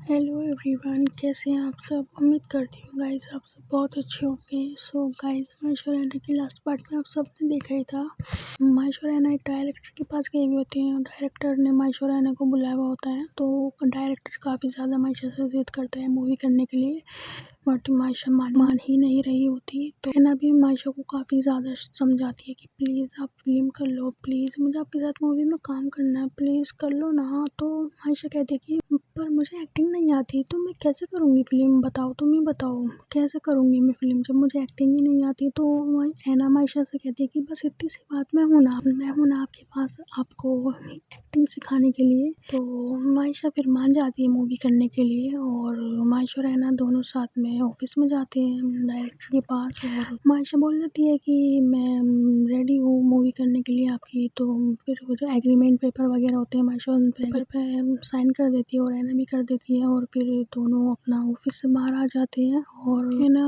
Hello everyone, कैसे हैं आप सब। उम्मीद करती हूँ गाइस आप सब बहुत अच्छे होंगे। सो गाइस, माहेश्वर रैना की लास्ट पार्ट में आप सबने देखा ही था। माहेश्वर रैना एक डायरेक्टर के पास गई हुई होती हैं और डायरेक्टर ने माहेश्वर रैना को बुलाया हुआ होता है। तो डायरेक्टर काफ़ी ज़्यादा माहेश्वर से जिद करता है मूवी करने के लिए, बट माहेश्वर मान ही नहीं रही होती। तो रैना भी माहेश्वर को काफ़ी ज़्यादा समझाती है कि प्लीज़ आप फिल्म कर लो, प्लीज़ मुझे आपके साथ मूवी में काम करना है, प्लीज़ कर लो ना। तो माहेश्वर कहती है कि पर मुझे एक्टिंग नहीं आती, तो मैं कैसे करूँगी फ़िल्म, बताओ, तुम ही बताओ कैसे करूँगी मैं फ़िल्म जब मुझे एक्टिंग ही नहीं आती। तो रैना माहेश्वर से कहती है कि बस इतनी सी बात, मैं हूँ ना आपके पास आपको एक्टिंग सिखाने के लिए। तो माहेश्वर फिर मान जाती है मूवी करने के लिए और माहेश्वर रैना दोनों साथ में ऑफिस में जाते हैं डायरेक्टर के पास। और माहेश्वर बोल देती है कि मैं रेडी हूँ मूवी करने के लिए आपकी। तो फिर वो जो एग्रीमेंट पेपर वगैरह होते हैं माहेश्वर उन पेपर पे साइन कर देती है और रैना भी कर देती है और फिर दोनों अपना ऑफिस से बाहर आ जाते हैं और रैना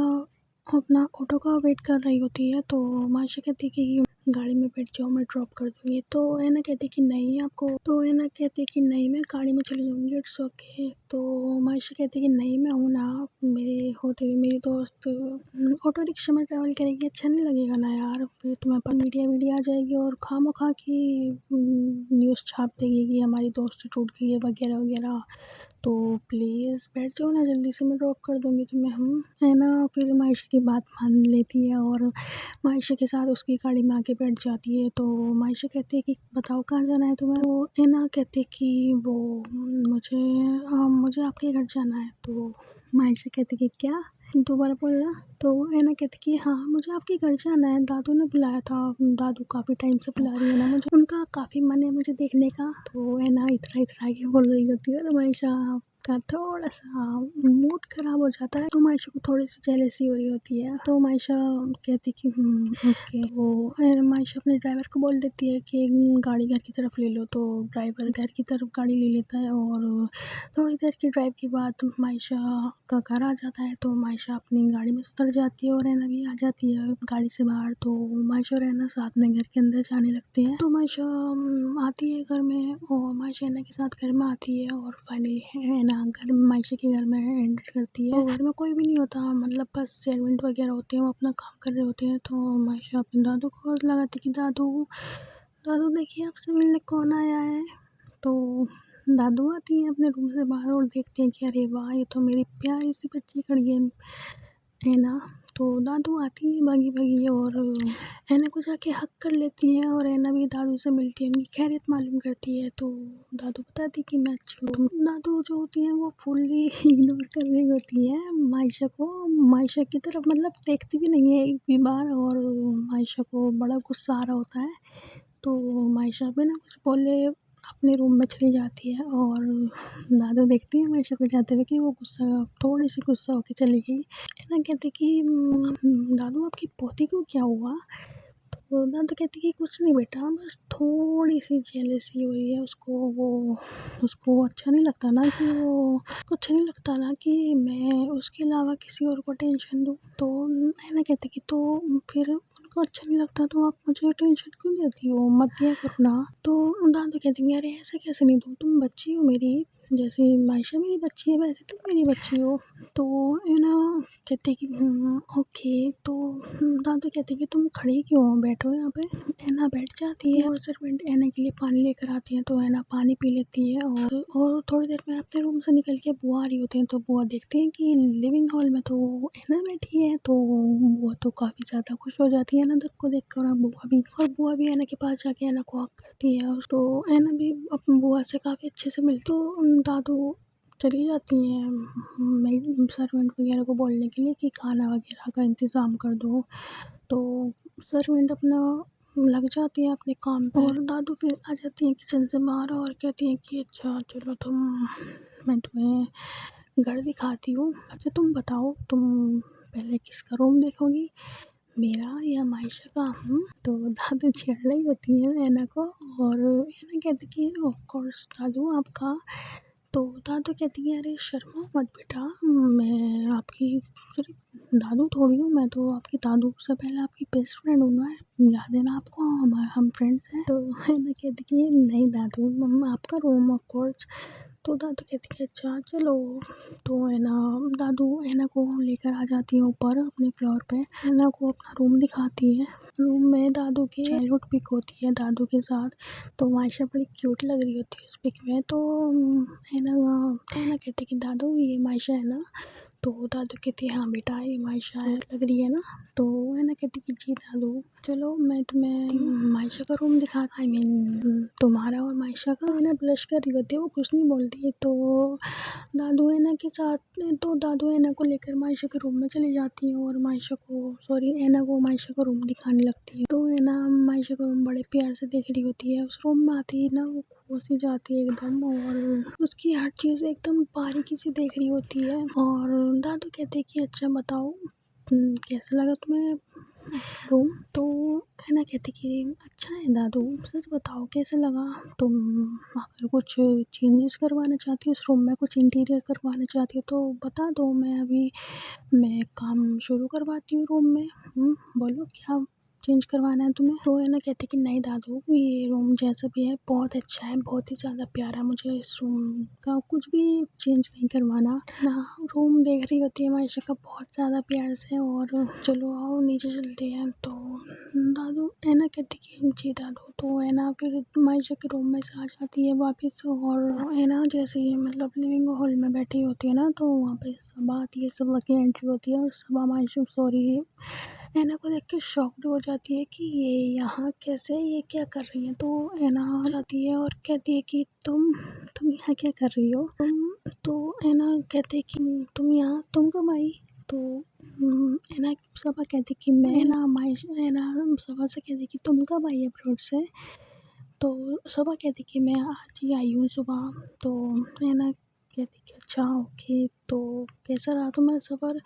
अपना ऑटो का वेट कर रही होती है। तो माहेश्वर कहती है कि गाड़ी में बैठ जाओ, मैं ड्रॉप कर दूँगी। तो रैना कहती है कि नहीं आपको, तो रैना कहती है कि नहीं मैं गाड़ी में चली जाऊँगी, इट्स ओके। तो माहेश्वर कहती है कि नहीं मैं हूँ ना, मेरे होते हुए मेरी दोस्त ऑटो रिक्शा में ट्रैवल करेगी, अच्छा नहीं लगेगा ना यार। फिर तुम्हारे पास मीडिया आ जाएगी और खामखा की न्यूज़ छाप देगी कि हमारी दोस्ती टूट गई है वगैरह वगैरह। तो प्लीज़ बैठ जाओ ना, जल्दी से मैं ड्रॉप कर दूँगी तुम्हें। हम है ना। फिर माहेश्वर की बात मान लेती है और माहेश्वर के साथ उसकी गाड़ी में आके बैठ जाती है। तो माहेश्वर कहती है कि बताओ कहाँ जाना है तुम्हें। तो ऐना कहती है कि वो मुझे आपके घर जाना है। तो माहेश्वर कहती है कि क्या, दोबारा बोलना। तो ऐना कहती कि हाँ मुझे आपके घर जाना है, दादू ने बुलाया था, दादू काफ़ी टाइम से बुला रही है ना मुझे, उनका काफ़ी मन है मुझे देखने का। तो ऐना इतरा इतरा के बोल रही होती है और माहेश्वर का थोड़ा सा मूड खराब हो जाता है। तो माहेश्वर को थोड़ी सी जेलसी हो रही होती है। तो माहेश्वर कहती कि ओके। तो माहेश्वर अपने ड्राइवर को बोल देती है कि गाड़ी घर की तरफ ले लो। तो ड्राइवर घर की तरफ गाड़ी ले लेता है और थोड़ी देर की ड्राइव के बाद माहेश्वर का घर आ जाता है। तो माहेश्वर अपनी गाड़ी में उतर जाती है और रैना भी आ जाती है गाड़ी से बाहर। तो माहेश्वर रैना साथ में घर के अंदर जाने लगते हैं। तो माहेश्वर आती है घर में और माहेश्वर रैना के साथ घर में आती है और फाइनली रैना घर माहेश्वर के घर में एंटर करती है। तो घर में कोई भी नहीं होता, मतलब बस सर्वेंट वगैरह होते हैं, वो अपना काम कर रहे होते हैं। तो माहेश्वर अपने दादू को आवाज़ लगाती है कि दादू दादू देखिए आपसे मिलने कौन आया है। तो दादू आती हैं अपने रूम से बाहर और देखते हैं कि अरे वाह, ये तो मेरी प्यारी सी बच्ची खड़ी है ना। तो दादू आती है भागी भागी और ऐना को जाके हक कर लेती हैं और ऐना भी दादू से मिलती है, उनकी खैरियत मालूम करती है। तो दादू बताती कि मैं अच्छी हूँ। दादू जो होती हैं वो फुल्ली इग्नोर कर रही होती है माहेश्वर को, माहेश्वर की तरफ मतलब देखती भी नहीं है एक भी बार। और माहेश्वर को बड़ा गुस्सा आ रहा होता है। तो माहेश्वर बिना कुछ बोले अपने रूम में चली जाती है और दादू देखती है माहेश्वर को जाते हुए कि वो थोड़ी सी गुस्सा होके चली गई। ऐना कहती कि दादू आपकी पोती को क्या हुआ। तो दादू कहती कि कुछ नहीं बेटा, बस थोड़ी सी जेलसी हो रही है उसको, वो उसको अच्छा नहीं लगता ना कि मैं उसके अलावा किसी और को टेंशन दूँ। तो ऐना कहती कि तो फिर उनको अच्छा नहीं लगता तो आप मुझे टेंशन क्यों देती हो, मत दिया करो ना। तो दादू कहती हैं अरे ऐसे कैसे नहीं दूँ, तुम बच्ची हो मेरी, जैसे माहेश्वर मेरी बच्ची है वैसे तुम मेरी बच्ची हो। तो ऐना कहती कि ओके। तो दादू कहते कि तुम खड़ी क्यों हो, बैठो यहाँ पे। ऐना बैठ जाती है और सर्वेंट ऐना के लिए पानी लेकर आती है। तो ऐना पानी पी लेती है और थोड़ी देर में अपने रूम से निकल के बुआ आ रही होती हैं। तो बुआ देखते हैं कि लिविंग हॉल में तो ऐना बैठी है। तो बुआ तो काफ़ी ज़्यादा खुश हो जाती है ऐना को देख कर। और बुआ भी ऐना के पास जाके ऐना को हग करती है। तो ऐना भी अपनी बुआ से काफ़ी अच्छे से मिलती। तो दादू चली जाती हैं सर्वेंट वगैरह को बोलने के लिए कि खाना वगैरह का इंतज़ाम कर दो। तो सर्वेंट अपना लग जाती है अपने काम पे और दादू फिर आ जाती हैं किचन से बाहर और कहती हैं कि अच्छा चलो मैं तुम्हें घर दिखाती हूँ। अच्छा तुम बताओ, तुम पहले किसका रूम देखोगी, मेरा या माहेश्वर का। तो दादू छेड़ रही होती है ऐना को और ऐना कहती कि ऑफ कोर्स दादू आपका। तो दादू कहती है अरे शर्माओ मत बेटा, मैं आपकी सिर्फ दादू थोड़ी हूँ, मैं तो आपकी दादू से पहले आपकी बेस्ट फ्रेंड हूँ ना, याद है ना आपको, हम फ्रेंड्स हैं। तो ऐना कहती कि नहीं दादू आपका रूम ऑफ कोर्स तो दादू कहती है अच्छा चलो। तो है ना दादू ऐना को लेकर आ जाती है ऊपर अपने फ्लोर पे, ऐना को अपना रूम दिखाती है। रूम में दादू की चाइल्डहुड पिक होती है दादू के साथ। तो मायशा बड़ी क्यूट लग रही होती है उस पिक में। तो ऐना ऐना कहती है कि दादू ये मायशा है ना। तो दादू कहती है हाँ बेटा ये मायशा है, लग रही है ना। तो ऐना कहती कि जी दादू चलो मैं तुम्हें मायशा का रूम दिखा, आई मीन तुम्हारा और मायशा का। ऐना ब्लश कर रही होती है, वो कुछ नहीं बोलती। तो दादू ऐना के साथ, तो दादू ऐना को लेकर मायशा के रूम में चली जाती है और ऐना को मायशा का रूम दिखाने लगती है। तो ऐना मायशा का रूम बड़े प्यार से देख रही होती है। उस रूम में आती ही ना वो खुश ही जाती है एकदम, और उसकी हर चीज़ एकदम बारीकी से देख रही होती है। और दादू कहते हैं कि अच्छा बताओ कैसा लगा तुम्हें रूम। तो ऐना कहती कि अच्छा है दादू, सच बताओ कैसे लगा। तुम अगर कुछ चेंजेस करवाना चाहती हो इस रूम में, कुछ इंटीरियर करवाना चाहती हो तो बता दो, मैं काम शुरू करवाती हूँ रूम में। बोलो क्या चेंज करवाना है तुम्हें। तो ऐना कहती कि नहीं दादू ये रूम जैसा भी है बहुत अच्छा है, बहुत ही ज़्यादा प्यारा, मुझे इस रूम का कुछ भी चेंज नहीं करवाना ना। रूम देख रही होती है मायशा का बहुत ज़्यादा प्यार से, और चलो आओ नीचे चलते हैं। तो दादू ऐना कहती कि जी दादू। तो ऐना फिर मायशा के रूम में से आ जाती है वापस, और ऐना जैसे ही मतलब लिविंग हॉल में बैठी होती है ना, तो वहाँ पे सबा आती है, सबा की एंट्री होती है। और सबा मायशा सॉरी ऐना को देख के शॉक्ड हो जाती है कि ये यहाँ कैसे, ये क्या कर रही है। तो ऐना जाती है और कहती है कि तुम यहाँ क्या कर रही हो। तो ऐना कहते हैं कि तुम कब आई। तो ऐना सबा कहती कि मैं ऐना सबा से कहती कि तुम कब आई अब्रॉड से। तो सबा कहती कि मैं आज ही आई हूँ सुबह। तो ऐना कहती कि अच्छा ओके, तो कैसा रहा तुम्हारा सफ़र।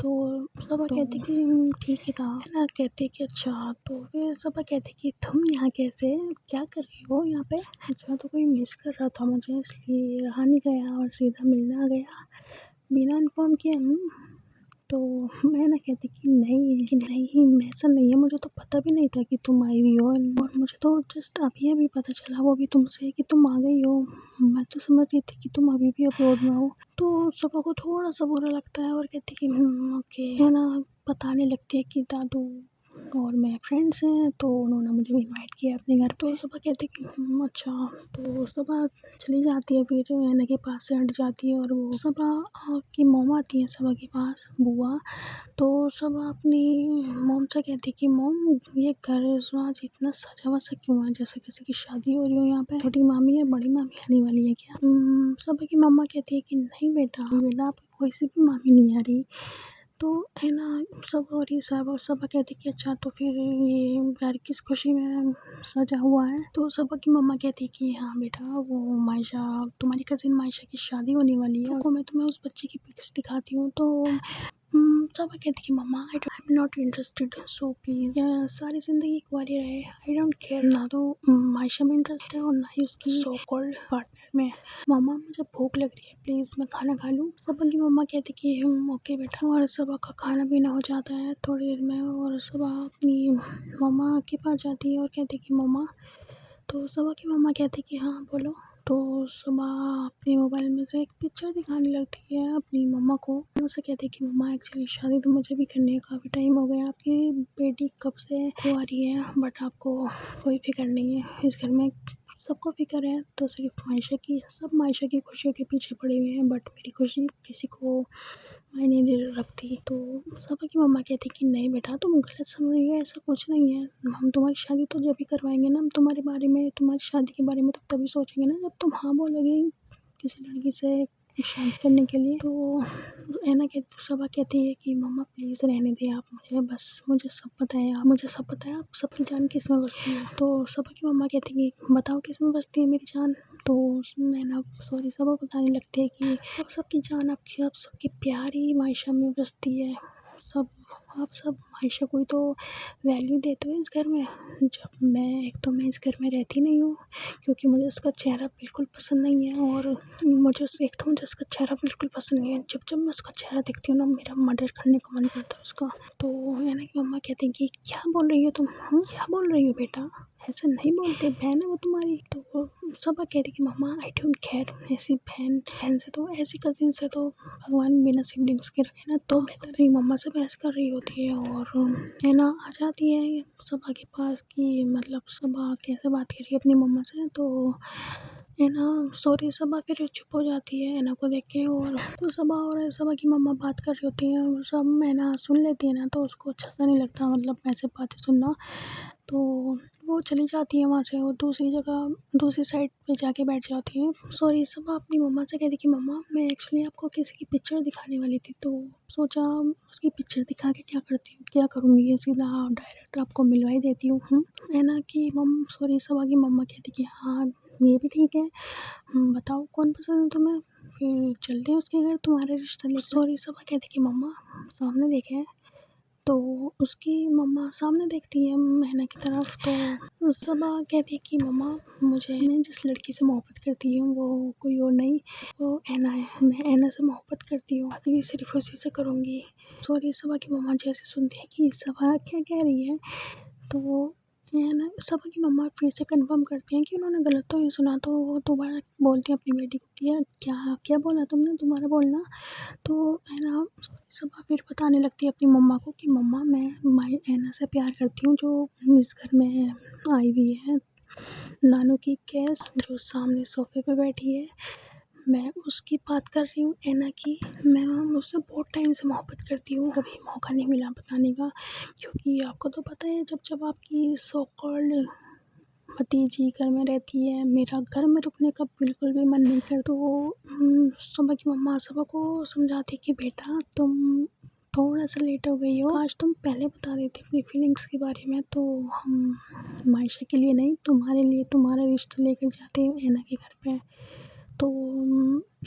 तो सबा कहती कि ठीक ही था। ऐना कहती कि अच्छा। तो फिर सबा कहती कि तुम यहाँ कैसे, क्या कर रही हो यहाँ पे। अच्छा तो कोई मिस कर रहा था मुझे इसलिए रहा नहीं गया और सीधा मिलने आ गया बिना इन्फॉर्म किए। तो मैं ना कहती कि नहीं ऐसा नहीं है, मुझे तो पता भी नहीं था कि तुम आई हुई हो, और मुझे तो जस्ट अभी अभी पता चला, वो भी तुमसे, कि तुम आ गई हो। मैं तो समझ रही थी कि तुम अभी भी अब्रॉड में हो। तो सबा को थोड़ा सा बुरा लगता है और कहती कि ओके, है ना। बताने लगती है कि दादू और मैं फ्रेंड्स हैं, तो उन्होंने मुझे इनवाइट किया अपने घर पे। तो सबा कहती कि अच्छा। तो सबा चली जाती है, फिर ऐना के पास से हट जाती है, और वो सबा की मॉम आती है सबा के पास, बुआ। तो सबा अपनी मॉम से कहती कि मॉम ये घर आज इतना सजा वसा क्यों है, जैसे किसी की शादी हो रही हो यहाँ पे। छोटी मामी है, बड़ी मामी आने वाली है क्या। सबा की मम्मा कहती है कि नहीं बेटा आपकी कोई सी भी मामी नहीं आ रही। तो है ना सब, और ये सब, और सबा कहती कि अच्छा तो फिर ये घर किस खुशी में सजा हुआ है। तो सबा की मम्मा कहती कि हाँ बेटा वो मायशा, तुम्हारी कज़िन मायशा की शादी होने वाली है, तो मैं तुम्हें उस बच्चे की पिक्स दिखाती हूँ। तो सबा कहती कि mamma I am not interested, so please सारी ज़िंदगी कुंवारी रहे, आई डोंट केयर। ना तो मायशा में इंटरेस्ट है और ना ही उसकी सो कॉल्ड पार्टनर में। मम्मा मुझे भूख लग रही है, प्लीज़ मैं खाना खा लूँ। सबा की मम्मा कहती कि ओके बेटा। और सबा का खाना पीना हो जाता है थोड़ी देर में, और सबा अपनी मम्मा के पास जाती है और कहती कि मम्मा। तो सबा की मम्मा कहती कि हाँ बोलो। तो सबा अपने मोबाइल में से एक पिक्चर दिखाने लगती है अपनी मम्मा को। उनसे कहती कि मम्मा एक्चुअली शादी तो मुझे भी करनी है, काफ़ी टाइम हो गया, आपकी बेटी कब से कुंवारी है, बट आपको कोई फिक्र नहीं है। इस घर में सबको फिक्र है, तो सिर्फ मायशा की, सब मायशा की खुशियों के पीछे पड़े हुए हैं, बट मेरी खुशी किसी को मायने नहीं रखती। तो सबा की मम्मा कहती कि नहीं बेटा तुम गलत समझ रही हो, ऐसा कुछ नहीं है। हम तुम्हारी शादी तो जब भी करवाएंगे ना, हम तुम्हारे बारे में, तुम्हारी शादी के बारे में तो तभी सोचेंगे ना जब तुम हाँ बोलोगे किसी लड़की से शादी करने के लिए। तो ऐना सबा कहती है कि मम्मा प्लीज़ रहने दें आप मुझे, बस मुझे सब पता है, आप सबकी जान किस में बसती है। तो सबा की मम्मा कहती है कि बताओ किस में बसती है मेरी जान। तो ऐना सबा बताने लगती है कि अब सबकी जान आपकी, अब सबकी प्यार ही मायशा में बसती है। आप सब मायशा को ही तो वैल्यू देते हो इस घर में। जब मैं इस घर में रहती नहीं हूँ, क्योंकि मुझे उसका चेहरा बिल्कुल पसंद नहीं है, और मुझे उसका चेहरा बिल्कुल पसंद नहीं है। जब मैं उसका चेहरा देखती हूँ ना, मेरा मर्डर करने का मन करता है उसका। तो ऐना की मम्मा कहती हैं कि क्या बोल रही हो तुम, क्या बोल रही हो बेटा। ऐसा नहीं बोलते, बहन है वो तुम्हारी। तो वो सबा कहती कि मम्मा आई डोंट केयर, ऐसी बहन बहन से तो, ऐसी कजिन से तो भगवान बिना सिबलिंग्स के रखे ना तो बेहतर है। मम्मा से बहस कर रही होती है और है ना आ जाती है सबा के पास कि मतलब सबा कैसे बात कर रही है अपनी मम्मा से। तो है ना सॉरी सबा फिर चुप हो जाती है ना को देख के। और तो सबा और सबा की मम्मा बात कर रही होती है और सब है ना सुन लेती है ना, तो उसको अच्छा सा नहीं लगता मतलब ऐसे बातें सुनना। तो वो चली जाती है वहाँ से और दूसरी जगह दूसरी साइड पे जाके बैठ जाती है। सॉरी सबा अपनी मम्मा से कहती कि मम्मा मैं एक्चुअली आपको किसी की पिक्चर दिखाने वाली थी, तो सोचा उसकी पिक्चर दिखा के क्या करूँगी, सीधा डायरेक्ट आपको मिलवा ही देती हूँ। है ना कि सॉरी सबा की मम्मा कहती कि हाँ ये भी ठीक है, बताओ कौन पसंद है तुम्हें, फिर चलते हैं उसके घर तुम्हारे रिश्ता लेकर। सॉरी सबा कहती कि मम्मा सामने देखें। तो उसकी मम्मा सामने देखती है मैना की तरफ। तो सबा कहती है कि मम्मा मैं जिस लड़की से मोहब्बत करती हूँ वो कोई और नहीं, वो ऐना है। मैं ऐना से मोहब्बत करती हूँ, अभी भी सिर्फ उसी से करूँगी। सॉरी सबा की मम्मा जैसे सुनती है कि सबा क्या कह रही है, तो है ना सबा की मम्मा फिर से कंफर्म करती हैं कि उन्होंने गलत तो नहीं सुना। तो वो दोबारा बोलती हैं अपनी बेटी को कि क्या क्या बोला तुमने, दोबारा बोलना। तो है ना सबा फिर बताने लगती है अपनी मम्मा को कि मम्मा मैं ऐना से प्यार करती हूँ, जो इस घर में आई हुई है नानू की केस जो सामने सोफे पे बैठी है, मैं उसकी बात कर रही हूँ ऐना की। मैं उससे बहुत टाइम से मोहब्बत करती हूँ, कभी मौका नहीं मिला बताने का, क्योंकि आपको तो पता है जब आपकी सो कॉल्ड भतीजी घर में रहती है, मेरा घर में रुकने का बिल्कुल भी मन नहीं करता। तो सबा की मम्मा सबा को समझाती कि बेटा तुम थोड़ा सा लेट हो गई हो, आज तुम पहले बता देती अपनी फीलिंग्स के बारे में, तो हम मायशा के लिए नहीं तुम्हारे लिए तुम्हारा रिश्ता लेकर जाते हैं ऐना के घर पे। तो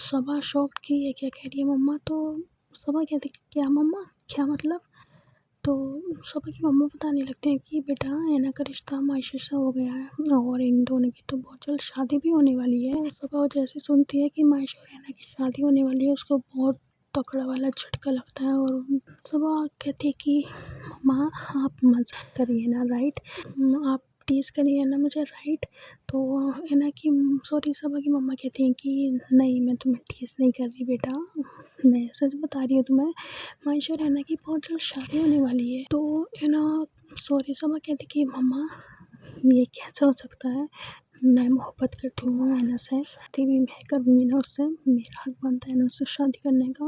सबा शॉक्ड कि ये क्या कह रही है मम्मा। तो सबा कहती क्या मम्मा क्या मतलब। तो सबा की मम्मा बताने लगते हैं कि बेटा ऐना का रिश्ता मायशा से हो गया है और इन दोनों की तो बहुत जल्द शादी भी होने वाली है। सबा जैसे सुनती है कि मायशा और ऐना की शादी होने वाली है, उसको बहुत तगड़ा वाला झटका लगता है। और सबा कहती है कि मम्मा आप मजाक करिए ना, राइट, आप टीज़ करिए ना मुझे, राइट। तो है ना कि सॉरी सबा की मम्मा कहती हैं कि नहीं मैं तुम्हें टीज़ नहीं कर रही बेटा, मैं सच बता रही हूँ तुम्हें, मायशा और ऐना की बहुत जल्द शादी होने वाली है। तो है ना सॉरी सबा कहती कि मम्मा ये कैसे हो सकता है, मैं मोहब्बत करती हूँ ऐना से, शादी भी मैं करूँगी ना उससे, मेरा हक बनता है ना उससे शादी करने का,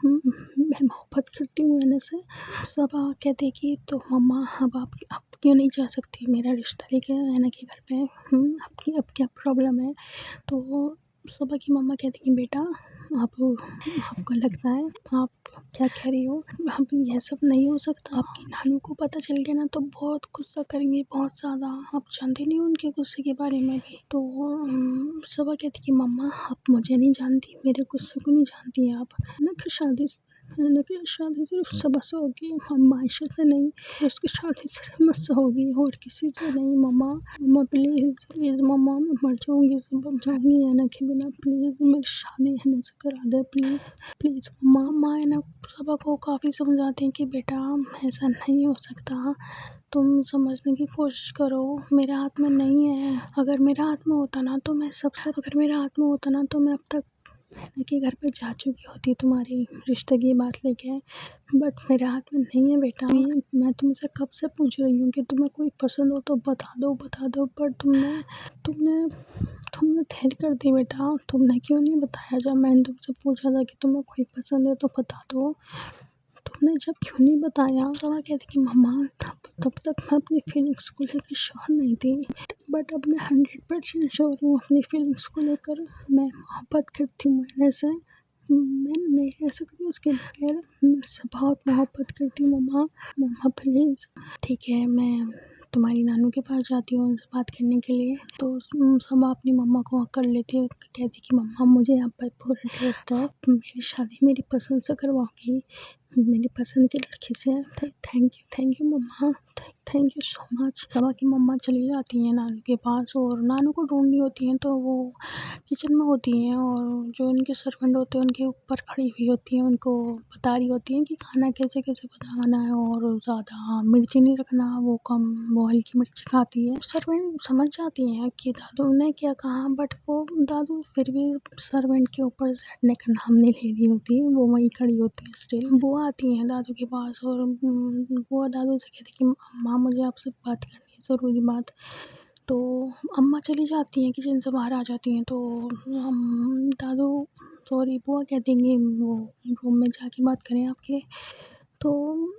मैं मोहब्बत करती हूँ ऐना से। सबा कहते कि तो मम्मा अब आप क्यों नहीं जा सकती मेरा रिश्ता लेके ऐना के घर पे, आपकी अब क्या प्रॉब्लम है। तो सबा की मम्मा कहती कि बेटा आपको लगता है, आप क्या कह रही हो, अब ये सब नहीं हो सकता, आपकी नानू को पता चल गया ना तो बहुत गुस्सा करेंगे, बहुत ज़्यादा, आप जानते नहीं हो उनके गुस्से के बारे में भी। तो सबा कहती कि मम्मा आप मुझे नहीं जानती, मेरे गुस्से को नहीं जानती आप, है ना कि शादी सिर्फ सबा से होगी, हम मायशा से नहीं, उसकी शादी सिर्फ मुझसे होगी और किसी से नहीं। मम्मा प्लीज़ प्लीज़ मम्मा मैं मर जाऊँगी, सब जाऊँगी ऐना के बिना, प्लीज़ मेरी शादी ऐना से करा दे प्लीज़ प्लीज़। मम्मा है ना सबा को काफ़ी समझाती हैं कि बेटा ऐसा नहीं हो सकता, तुम समझने की कोशिश करो, मेरे हाथ में नहीं है, अगर मेरे हाथ में होता ना तो मैं अब तक ऐना के घर पे जा चुकी होती तुम्हारी रिश्ते की बात लेके, बट मेरे हाथ में नहीं है बेटा। मैं तुमसे कब से पूछ रही हूँ कि तुम्हें कोई पसंद हो तो बता दो, पर तुमने देर कर दी बेटा, तुमने क्यों नहीं बताया जब मैंने तुमसे पूछा था कि तुम्हें कोई पसंद है तो बता दो, तुमने जब क्यों नहीं बताया। सबा कहती कि मम्मा तब तक मैं अपनी फीलिंग्स को लेकर श्योर नहीं थी, बट अब मैं 100% श्योर हूँ अपनी फीलिंग्स को लेकर, मैं मोहब्बत करती हूँ ऐना से, मैं नहीं रह सकती उसके बगैर, मैं उससे बहुत मोहब्बत करती हूँ मम्मा प्लीज़। ठीक है मैं तुम्हारी नानू के पास जाती हूँ उनसे बात करने के लिए। तो सबा अपनी मम्मा को हक कर लेती है, कहती कि मम्मा मुझे यहाँ पर पूरा ट्रस्ट है, मेरी शादी मेरी पसंद से करवाओगी, मेरी पसंद की लड़की से है। Thank you mamma, thank you so much. Saba की मम्मा चली जाती हैं नानू के पास और नानू को ढूंढनी होती हैं, तो वो किचन में होती हैं और जो उनके सर्वेंट होते हैं उनके ऊपर खड़ी हुई होती हैं, उनको बता रही होती हैं कि खाना कैसे कैसे बनाना है और ज़्यादा मिर्ची नहीं रखना, वो कम, वो हल्की मिर्ची खाती है। सर्वेंट समझ जाती हैं कि दादू ने क्या कहा, बट वो दादू फिर भी सर्वेंट के ऊपर चढ़ने का नाम नहीं ले रही होती, वो वहीं खड़ी होती है स्टिल। बुआ आती हैं दादू के पास और बुआ दादू से कहती कि माँ मुझे आपसे बात करनी है, ज़रूरी बात। तो अम्मा चली जाती हैं, किचन से बाहर आ जाती हैं, तो हम दादू सॉरी बुआ कहती हैं कि वो रूम में जाके बात करें आपके। तो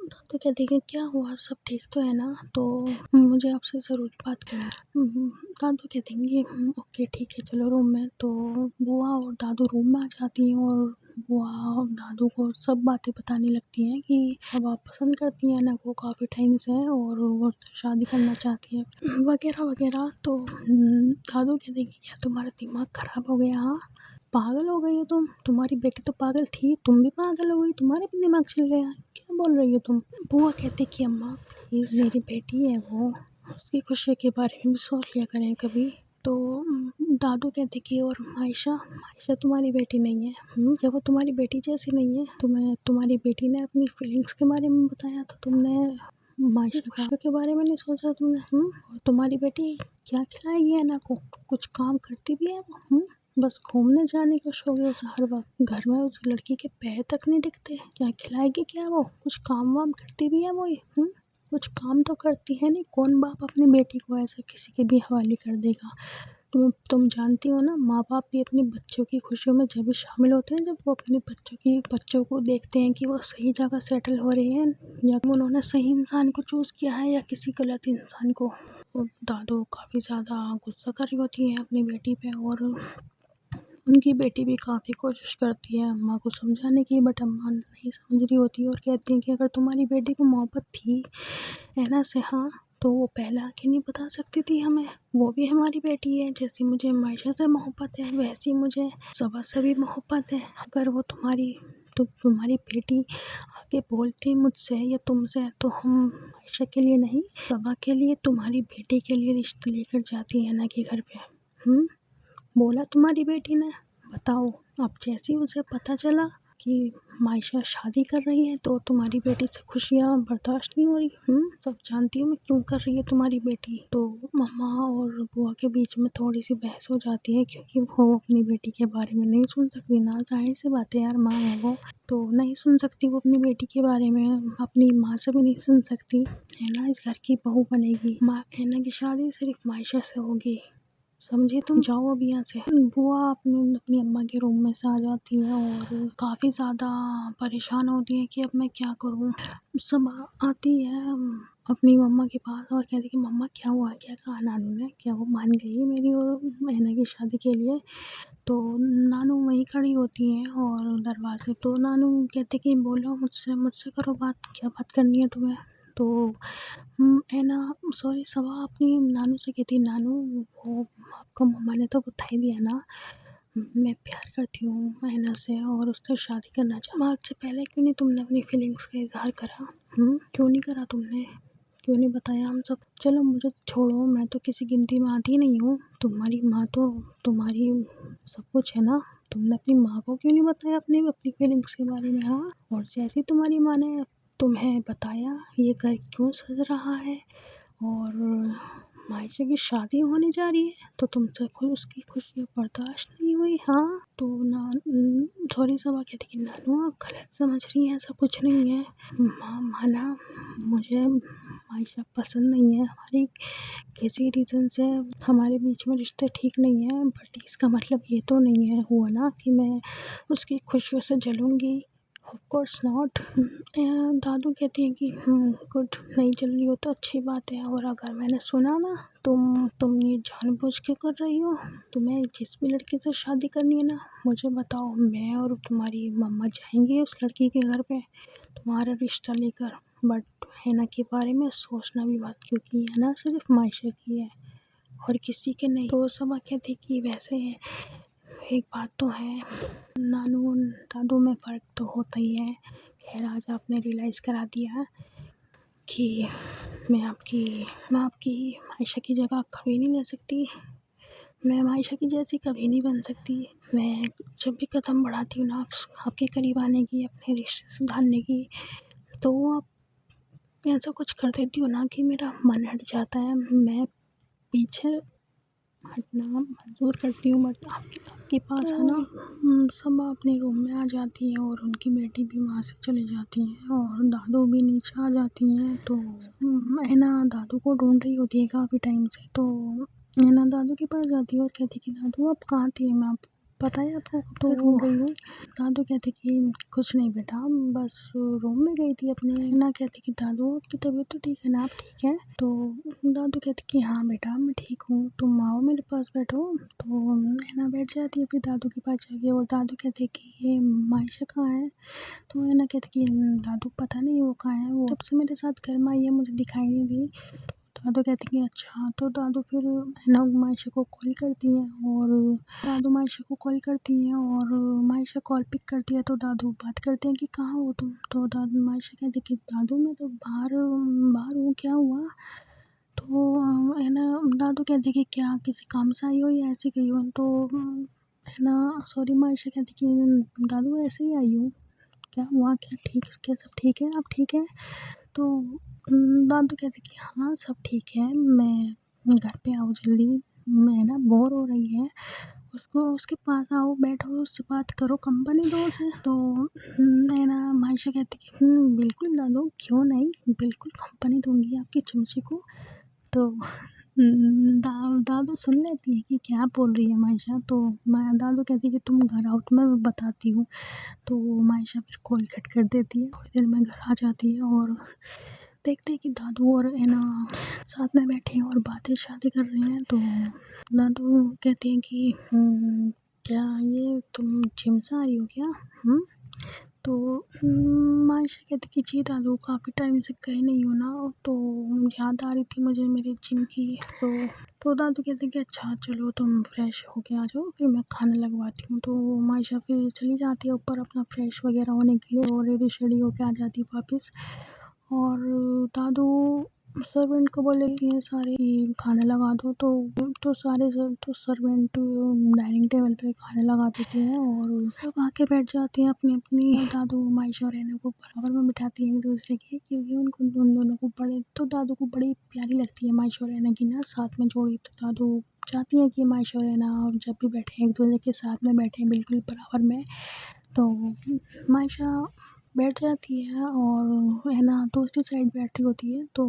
दादू कहते हैं कि क्या हुआ, सब ठीक तो है ना, तो मुझे आपसे ज़रूरी बात करनी है। दादू कहते हैं कि ओके ठीक है चलो रूम में। तो बुआ और दादू रूम में आ जाती हैं और बुआ दादू को सब बातें बताने लगती हैं कि अब आप पसंद करती हैं ना को काफ़ी टाइम से और वो उससे शादी करना चाहती हैं वगैरह वगैरह। तो दादू कहते हैं कि क्या तुम्हारा दिमाग ख़राब हो गया, हाँ पागल हो गई हो तुम, तुम्हारी बेटी तो पागल थी, तुम भी पागल हो गई, तुम्हारा भी दिमाग चल गया, क्या बोल रही हो तुम। बुआ कहती कि अम्मा प्लीज़, मेरी बेटी है वो, उसकी खुशी के बारे में भी सोच लिया करें कभी। तो दादू कहते कि और मायशा तुम्हारी बेटी नहीं है, क्या वो तुम्हारी बेटी जैसी नहीं है, तुम्हारी बेटी ने अपनी फीलिंग्स के बारे में बताया तो तुमने मायशा खुशी के बारे में नहीं सोचा तुमने। और तुम्हारी बेटी क्या खिलाएगी ऐना को, कुछ काम करती भी है वो, बस घूमने जाने का शौक है उसे हर वक्त, घर में उस लड़की के पैर तक नहीं दिखते, क्या खिलाएगी क्या वो, कुछ काम वाम करती भी है वो ये, कुछ काम तो करती है नहीं। कौन बाप अपनी बेटी को ऐसे किसी के भी हवाले कर देगा। तुम जानती हो ना, माँ बाप भी अपने बच्चों की खुशियों में जब भी शामिल होते हैं जब वो अपने बच्चों को देखते हैं कि वो सही जगह सेटल हो रहे हैं या उन्होंने सही इंसान को चूज़ किया है या किसी गलत इंसान को। और दादू काफ़ी ज़्यादा गुस्सा कर रही होती है अपनी बेटी पे और उनकी बेटी भी काफ़ी कोशिश करती है अम्मा को समझाने की, बट अम्मा नहीं समझ रही होती और कहती हैं कि अगर तुम्हारी बेटी को मोहब्बत थी ऐना से, हाँ तो वो पहले आके नहीं बता सकती थी हमें, वो भी हमारी बेटी है, जैसी मुझे मायशा से मोहब्बत है वैसी मुझे सबा से भी मोहब्बत है। अगर वो तुम्हारी बेटी आके बोलती मुझसे या तुमसे तो हम मायशा के लिए नहीं, सबा के लिए, तुम्हारी बेटी के लिए रिश्ता लेकर जाती है ना कि घर पे। बोला तुम्हारी बेटी ने, बताओ। अब जैसे ही उसे पता चला कि मायशा शादी कर रही है तो तुम्हारी बेटी से खुशियाँ बर्दाश्त नहीं हो रही। सब जानती हूँ मैं क्यों कर रही है तुम्हारी बेटी। तो मम्मा और बुआ के बीच में थोड़ी सी बहस हो जाती है क्योंकि वो अपनी बेटी के बारे में नहीं सुन सकती ना, जाहिर सी बात है यार, माँ है वो तो नहीं सुन सकती वो अपनी बेटी के बारे में, अपनी माँ से भी नहीं सुन सकती है ना। इस घर की बहू बनेगी, माँ है ना की शादी सिर्फ मायशा से होगी, समझी तुम, जाओ अब यहाँ से। बुआ अपनी अम्मा के रूम में से आ जाती है और काफ़ी ज़्यादा परेशान होती है कि अब मैं क्या करूँ। सब आती है अपनी मम्मा के पास और कहती कि मम्मा क्या हुआ, क्या कहा नानू ने, क्या वो मान गई मेरी और मैना की शादी के लिए। तो नानू वहीं खड़ी होती हैं और दरवाजे, तो नानू कहते कि बोलो मुझसे करो बात, क्या बात करनी है तुम्हें। तो है ना, सॉरी सबा अपनी नानू से कहती नानू वो आपको मम्मा ने तो बता ही दिया ना, मैं प्यार करती हूँ मैना से और उससे शादी करना चाहती हूँ। आज से पहले क्यों नहीं तुमने अपनी फीलिंग्स का इजहार करा, क्यों नहीं करा तुमने, क्यों नहीं बताया हम सब। चलो मुझे छोड़ो, मैं तो किसी गिनती में आती नहीं हूँ, तुम्हारी माँ तो तुम्हारी सब कुछ है ना, तुमने अपनी माँ को क्यों नहीं बताया अपनी फीलिंग्स के बारे में। हाँ, और जैसे तुम्हारी माँ ने तुम्हें बताया ये घर क्यों सज रहा है और मायशा की शादी होने जा रही है तो तुमसे उसकी खुशियाँ बर्दाश्त नहीं हुई। हाँ तो सॉरी सबा कहती कि नानू आप गलत समझ रही हैं, ऐसा कुछ नहीं है। माना मुझे मायशा पसंद नहीं है, हमारी किसी रीज़न से हमारे बीच में रिश्ते ठीक नहीं है, बट इसका मतलब ये तो नहीं है हुआ ना कि मैं उसकी खुशियों से जलूँगी, ऑफ कोर्स नॉट। दादू कहती हैं कि गुड, नहीं जल रही हो तो अच्छी बात है, और अगर मैंने सुना ना तुम ये जानबूझ के कर रही हो, तुम्हें जिस भी लड़के से शादी करनी है ना मुझे बताओ, मैं और तुम्हारी मम्मा जाएंगे उस लड़की के घर पे तुम्हारा रिश्ता लेकर, बट हैना के बारे में सोचना भी मत क्योंकि हैना सिर्फ मायशा की है और किसी के नहीं। तो सबा कहती कि वैसे एक बात तो है नानू दादू में फ़र्क तो होता ही है खैर आज आपने रियलाइज़ करा दिया है कि मैं आपकी आयशा की जगह कभी नहीं ले सकती। मैं आयशा की जैसी कभी नहीं बन सकती। मैं जब भी कदम बढ़ाती हूँ ना आपके करीब आने की, अपने रिश्ते सुधारने की, तो आप ऐसा कुछ कर देती हो ना कि मेरा मन हट जाता है। मैं पीछे हटना मंज़ूर करती हूँ, बट आपके पास आना सब अपने रूम में आ जाती हैं और उनकी बेटी भी वहाँ से चली जाती हैं और दादू भी नीचे आ जाती हैं। तो है ना, दादू को ढूंढ रही होती है काफ़ी टाइम से, तो है ना दादू के पास जाती है और कहती कि दादू आप कहाँ थे, मैं आपको पता है आपको तो ढूंढ रही हूँ। दादू कहते कि कुछ नहीं बेटा, बस रूम में गई थी अपने। ना कहते कि दादू आपकी तबीयत तो ठीक है ना, आप ठीक है? तो दादू कहते कि हाँ बेटा मैं ठीक हूँ, तुम आओ मेरे पास बैठो। तो है ना बैठ जाती है फिर दादू के पास जाके, और दादू कहते कि ये मायशा कहाँ है? तो है ना कहते कि दादू पता नहीं वो कहाँ है, वो जब से मेरे साथ घर में आई है मुझे दिखाई नहीं दी। दादू कहते कि अच्छा। तो दादू फिर है ना मायशा को कॉल करती हैं और दादू मायशा को कॉल करती हैं और मायशा कॉल पिक करती है। तो दादू बात करते हैं कि कहाँ हो तुम? तो दादू मायशा कहती कि दादू मैं तो बाहर बाहर हूँ, क्या हुआ? तो है ना दादू कहते कि क्या किसी काम से आई हो या ऐसे गई हो? तो है ना सॉरी मायशा कहती कि दादू ऐसे ही आई हूँ, क्या हुआ, क्या ठीक, क्या सब ठीक है, आप ठीक है? तो दादू कहते कि हाँ सब ठीक है, मैं घर पे आओ जल्दी, मैं ना बोर हो रही है, उसको उसके पास आओ, बैठो, उससे बात करो, कंपनी दो उसे। तो है ना मायशा कहती कि बिल्कुल दादू, क्यों नहीं, बिल्कुल कंपनी दूंगी आपकी चमची को। तो दादू सुन लेती है कि क्या बोल रही है मायशा। तो दादू कहती है कि तुम घर आओ तो मैं बताती हूँ। तो मायशा फिर कॉल कट कर देती है। थोड़ी देर में घर आ जाती है और देखते हैं कि दादू और है ना साथ में बैठे हैं और बातें शादी कर रहे हैं। तो दादू कहते हैं कि क्या ये तुम जिम से आ रही हो क्या? तो मायशा कहती कि जी दादू काफ़ी टाइम से गए नहीं हो ना, तो याद आ रही थी मुझे मेरे जिम की। तो दादू कहते कि अच्छा चलो तुम फ्रेश होके आ जाओ, फिर मैं खाना लगवाती हूँ। तो मायशा फिर चली जाती है ऊपर अपना फ्रेश वगैरह होने के लिए और रेडी शेडी होके आ जाती है वापस। और दादू सर्वेंट को बोले कि ये सारे खाना लगा दो। तो सारे तो सर्वेंट डाइनिंग टेबल पे खाना लगा देते हैं और सब आके बैठ जाते हैं अपनी अपनी। दादू मायशा और रैना को बराबर में बिठाती हैं एक दूसरे के, क्योंकि उन दोनों को दादू को बड़ी प्यारी लगती है मायशा और रैना की ना साथ में जोड़ी। तो दादू चाहती हैं कि मायशा और रैना जब भी बैठे एक दूसरे के साथ में बैठे बिल्कुल बराबर में। तो मायशा बैठ जाती है और है ना दूसरी साइड बैठी होती है। तो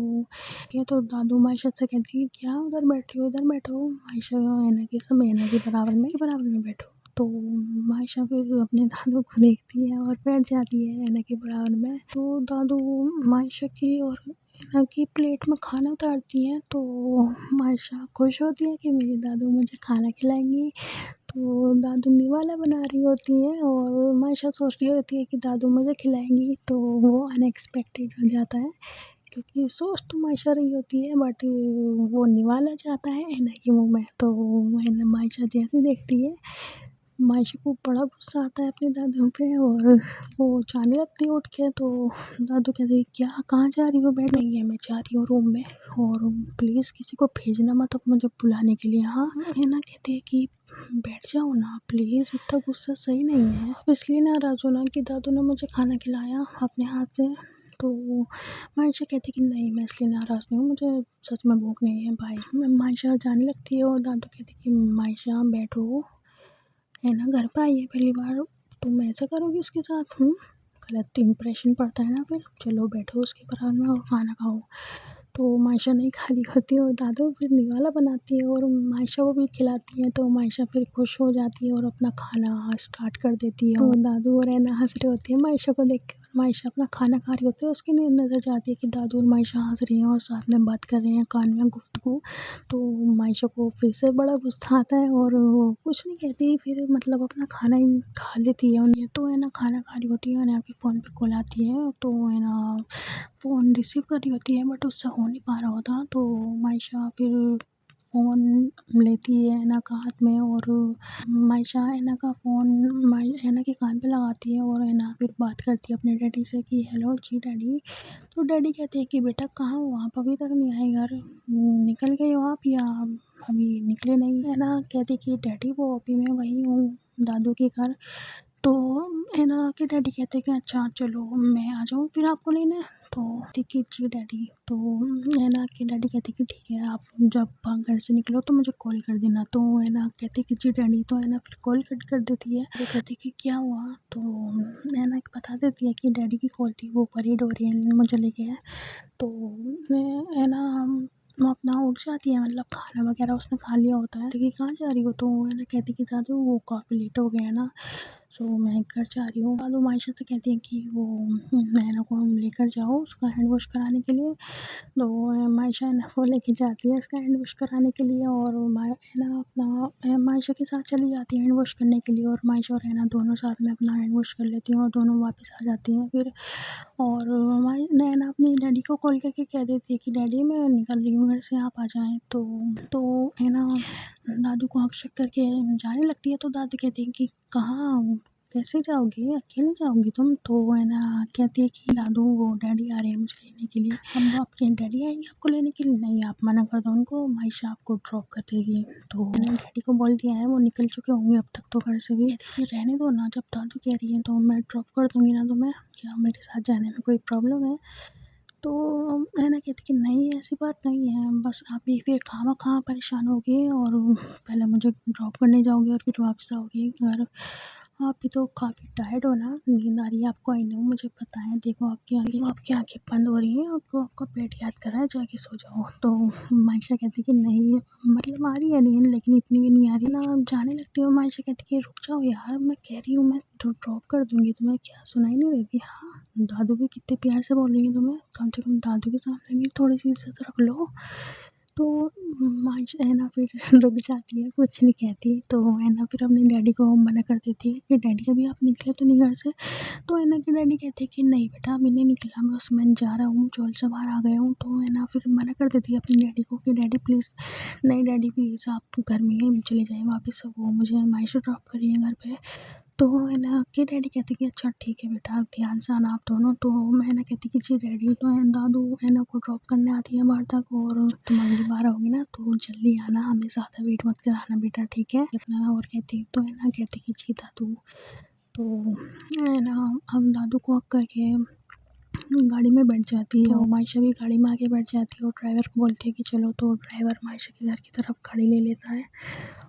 ये तो दादू मायशा से कहती है क्या उधर बैठी हो, इधर बैठो। मायशा है ना कि सब है ना के बराबर में बैठो। तो मायशा फिर अपने दादू को देखती है और बैठ जाती है ना के बराबर में। तो दादू मायशा की और है ना की प्लेट में खाना उतारती हैं। तो मायशा खुश होती है कि मेरी दादू मुझे खाना खिलाएंगी। तो दादू निवाला बना रही होती हैं और मायशा सोच रही होती है कि दादू मुझे खिलाएंगी। तो वो अनएक्सपेक्टेड हो जाता है, क्योंकि सोच तो मायशा रही होती है बट वो निवाला जाता है ऐना के मुँह में। तो है ना मायशा जैसे देखती है, मायशा को बड़ा गुस्सा आता है अपने दादू पे और वो जाने लगती है उठ के। तो दादू कहते हैं क्या कहाँ जा रही हो? बैठ नहीं है, मैं जा रही हूँ रूम में, और प्लीज़ किसी को भेजना मत अब मुझे बुलाने के लिए। हाँ है ना कहती है कि बैठ जाओ ना प्लीज़, इतना गुस्सा सही नहीं है। अब इसलिए नाराज़ हो ना कि दादू ने मुझे खाना खिलाया अपने हाथ से। तो मायशा कहती कि नहीं मैं इसलिए नाराज़ नहीं हूँ, मुझे सच में भूख नहीं है, बाय। मायशा जाने लगती है और दादू कहते कि मायशा बैठो, है ना घर पे आई है पहली बार, तुम ऐसा करोगी उसके साथ? गलत इम्प्रेशन पड़ता है ना फिर। चलो बैठो उसके बराबर में और खाना खाओ। तो मायशा नहीं खा रही होती है और दादू फिर निवाला बनाती है और मायशा को भी खिलाती है। तो मायशा फिर खुश हो जाती है और अपना खाना स्टार्ट कर देती है। और दादू और रैना हंस रहे होते हैं मायशा को देख के। मायशा अपना खाना खा रही होती है, उसकी नज़र जाती है कि दादू और मायशा हंस रही हैं और साथ में बात कर रहे हैं, कान में गुफ्तगू। तो मायशा को फिर से बड़ा गुस्सा आता है और वो कुछ नहीं कहती, फिर मतलब अपना खाना ही खा लेती है। उन्हें तो है ना खाना खा रही होती है ना कि फ़ोन पे कॉल आती है। तो है ना फ़ोन रिसीव कर रही होती है बट उससे हो नहीं पा रहा होता। तो मायशा फिर फ़ोन लेती है ऐना का हाथ में और मायशा ऐना का फ़ोन ऐना के कान पे लगाती है और ऐना फिर बात करती है अपने डैडी से कि हेलो जी डैडी। तो डैडी कहते हैं कि बेटा कहाँ हो आप, अभी तक नहीं आए घर, निकल गए हो आप या अभी निकले नहीं। ऐना कहती कि डैडी वो अभी मैं वहीं हूँ दादू के घर। तो ऐना के डैडी कहते कि अच्छा चलो मैं आ जाऊँ फिर आपको लेने। तो देखिए जी डैडी। तो ऐना के डैडी कहते कि ठीक है आप जब घर से निकलो तो मुझे कॉल कर देना। तो ऐना कहती कि जी डैडी। तो ऐना फिर कॉल कट कर देती है। तो कहती कि क्या हुआ। तो ऐना बता देती है कि डैडी की कॉल थी, वो परी डोरियन मुझे लेके है। तो ऐना अपना उठ जाती है, मतलब खाना वगैरह उसने खा लिया होता है। तो कि कहाँ जा रही हो। तो ऐना कहती कि दादू वो काफ़ी लेट हो गया है ना, सो मैं घर जा रही हूँ। दादू मायशा से कहती हैं कि वो नैना को लेकर जाओ उसका हैंड वॉश कराने के लिए। तो मायशा ऐना को लेके जाती है उसका हैंड वॉश कराने के लिए और ऐना अपना मायशा के साथ चली जाती है हैंड वॉश करने के लिए। और मायशा और ऐना दोनों साथ में अपना हैंड वॉश कर लेती हैं और दोनों वापस आ जाती हैं फिर। और नैना अपनी डैडी को कॉल करके कह देती है कि डैडी मैं निकल रही हूँ घर से, आप आ जाएँ। तो ऐना दादू को हक-शक करके जाने लगती है। तो दादी कहती हैं कि कहाँ, कैसे जाओगी, अकेले जाओगी तुम। तो ऐना कहती है कि दादू वो डैडी आ रहे हैं मुझे लेने के लिए। हम आपके डैडी आएंगे आपको लेने के लिए। नहीं आप मना कर दो उनको, मायशा आपको ड्रॉप कर देगी। तो मैंने डैडी को बोल दिया है, वो निकल चुके होंगे अब तक तो घर से भी। कहती है रहने दो ना, जब दादू कह रही है तो मैं ड्रॉप कर दूंगी ना तुम्हें, क्या मेरे साथ जाने में कोई प्रॉब्लम है। तो ऐना कहती कि नहीं ऐसी बात नहीं है, बस आप भी फिर खामा-खा परेशान होगे और पहले मुझे ड्रॉप करने जाओगे और फिर वापस आओगे घर। आप भी तो काफ़ी टायर्ड हो ना, नींद आ रही है आपको, आई नो मुझे पता है। देखो आपकी आँखें बंद हो रही हैं, आपको आपका पेट याद कर रहा है, जाके सो जाओ। तो मायशा कहती कि नहीं, मतलब आ रही है नींद लेकिन इतनी भी नहीं आ रही ना। जाने लगती है। मायशा कहती कि रुक जाओ यार, मैं कह रही हूँ मैं ड्रॉप कर दूँगी तुम्हें, क्या सुनाई नहीं देती। हाँ, दादू भी कितने प्यार से बोल रही हैं तुम्हें, कम से कम दादू के सामने भी थोड़ी-सी इज़्ज़त रख लो। तो ऐना फिर रुक जाती है, कुछ नहीं कहती। तो ऐना फिर अपने डैडी को मना कर देती है कि डैडी अभी आप निकले तो नहीं घर से। तो ऐना के डैडी कहते हैं कि नहीं बेटा अभी नहीं निकला मैं, बस मैं जा रहा हूँ, चौल से बाहर आ गया हूँ। तो ऐना फिर मना कर देती है अपने डैडी को कि डैडी प्लीज़, नहीं डैडी प्लीज़ आप घर में ही चले जाएँ वापस। वो मुझे मायशा ड्रॉप कर रही है घर पे। तो ऐना के डैडी कहते कि अच्छा ठीक है बेटा, ध्यान से आना आप दोनों। तो मैं ऐना कहती कि जी डैडी। तो दादू ऐना को ड्रॉप करने आती है बाहर तक और तुम अगली बार आओगी ना तो जल्दी आना, हमें ज़्यादा वेट मत कराना बेटा, ठीक है अपना। और कहती तो ऐना कहती कि जी दादू। तो ऐना हम दादू को हक करके गाड़ी में बैठ जाती है और मायशा भी गाड़ी में आके बैठ जाती है और ड्राइवर को बोलती है कि चलो। तो ड्राइवर मायशा के घर की तरफ गाड़ी ले लेता है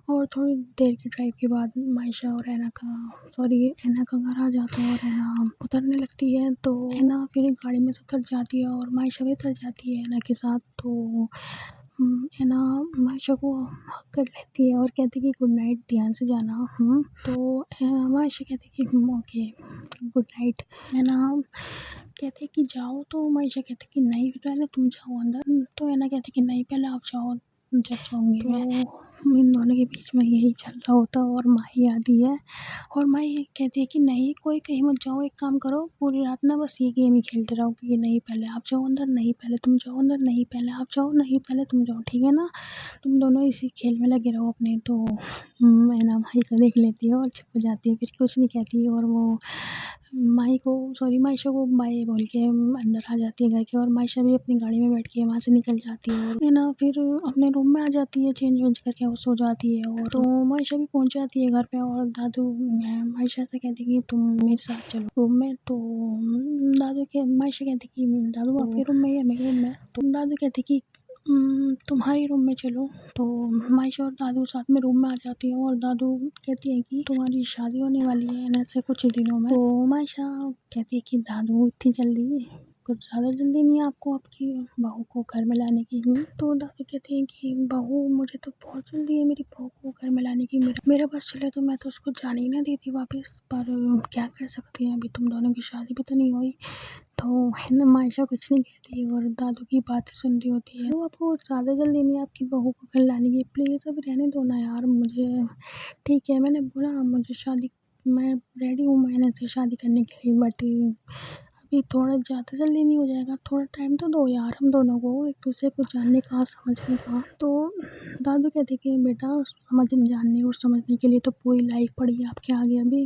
और थोड़ी देर की ड्राइव के बाद मायशा और ऐना का घर आ जाता है और ऐना उतरने लगती है। तो ऐना फिर गाड़ी में से उतर जाती है और मायशा भी उतर जाती है ऐना के साथ। तो ऐना मायशा को हग कर लेती है और कहती है कि गुड नाइट, ध्यान से जाना। तो मायशा कहती है कि ओके गुड नाइट। ऐना कहते कि जाओ। तो मायशा कहती कि नहीं पहले तुम जाओ अंदर। तो ऐना कहती कि नहीं पहले आप जाओ, जब जाऊँगी मैं। तो इन दोनों के बीच में यही चल रहा होता है और माही आती है और माही कहती है कि नहीं कोई कहीं मत जाओ, एक काम करो पूरी रात ना बस ये गेम ही खेलते रहो कि नहीं पहले आप जाओ अंदर, नहीं पहले तुम जाओ अंदर, नहीं पहले आप जाओ, नहीं पहले तुम जाओ, ठीक है ना। तुम दोनों इसी खेल में लगे रहो अपने। तो मैना माही को देख लेती है और चुप हो जाती है, फिर कुछ नहीं कहती और वो मायशा को बाय बोल के अंदर आ जाती है घर के। और मायशा भी अपनी गाड़ी में बैठ के वहाँ से निकल जाती है और है ना फिर अपने रूम में आ जाती है, चेंज वेंज करके वो सो जाती है। और तो मायशा भी पहुँच जाती है घर पे और दादू मायशा से कहती कि तुम मेरे साथ चलो रूम में। तो मायशा कहती कि दादू आपके रूम में या मेरे रूम में। तो दादू कहते कि तुम्हारे रूम में चलो। तो मायशा और दादू साथ में रूम में आ जाती हैं और दादू कहती हैं कि तुम्हारी शादी होने वाली है ना से कुछ ही दिनों में। तो मायशा कहती है कि दादू इतनी जल्दी, कुछ ज़्यादा जल्दी नहीं है आपको आपकी बहू को घर में लाने की। तो दादू कहते हैं कि बहू मुझे तो बहुत जल्दी है मेरी बहू को घर में लाने की, मेरा बस चले तो मैं तो उसको जाने ही ना देती वापस, पर क्या कर सकते हैं अभी तुम दोनों की शादी भी तो नहीं हुई। तो है ना मायशा कुछ नहीं कहती और दादू की बातें सुन रही होती है। तो आपको ज़्यादा जल्दी नहीं है आपकी बहू को घर लाने की, प्लीज़ अभी रहने दो ना यार मुझे। ठीक है मैंने बोला मुझे शादी, मैं रेडी हूँ मैंने से शादी करने के लिए, बट भी थोड़ा ज़्यादा जल्दी नहीं हो जाएगा? थोड़ा टाइम तो दो यार हम दोनों को एक दूसरे को जानने का, समझने का। तो दादू कहते कि बेटा जानने और समझने के लिए तो पूरी लाइफ पड़ी है आपके आगे अभी।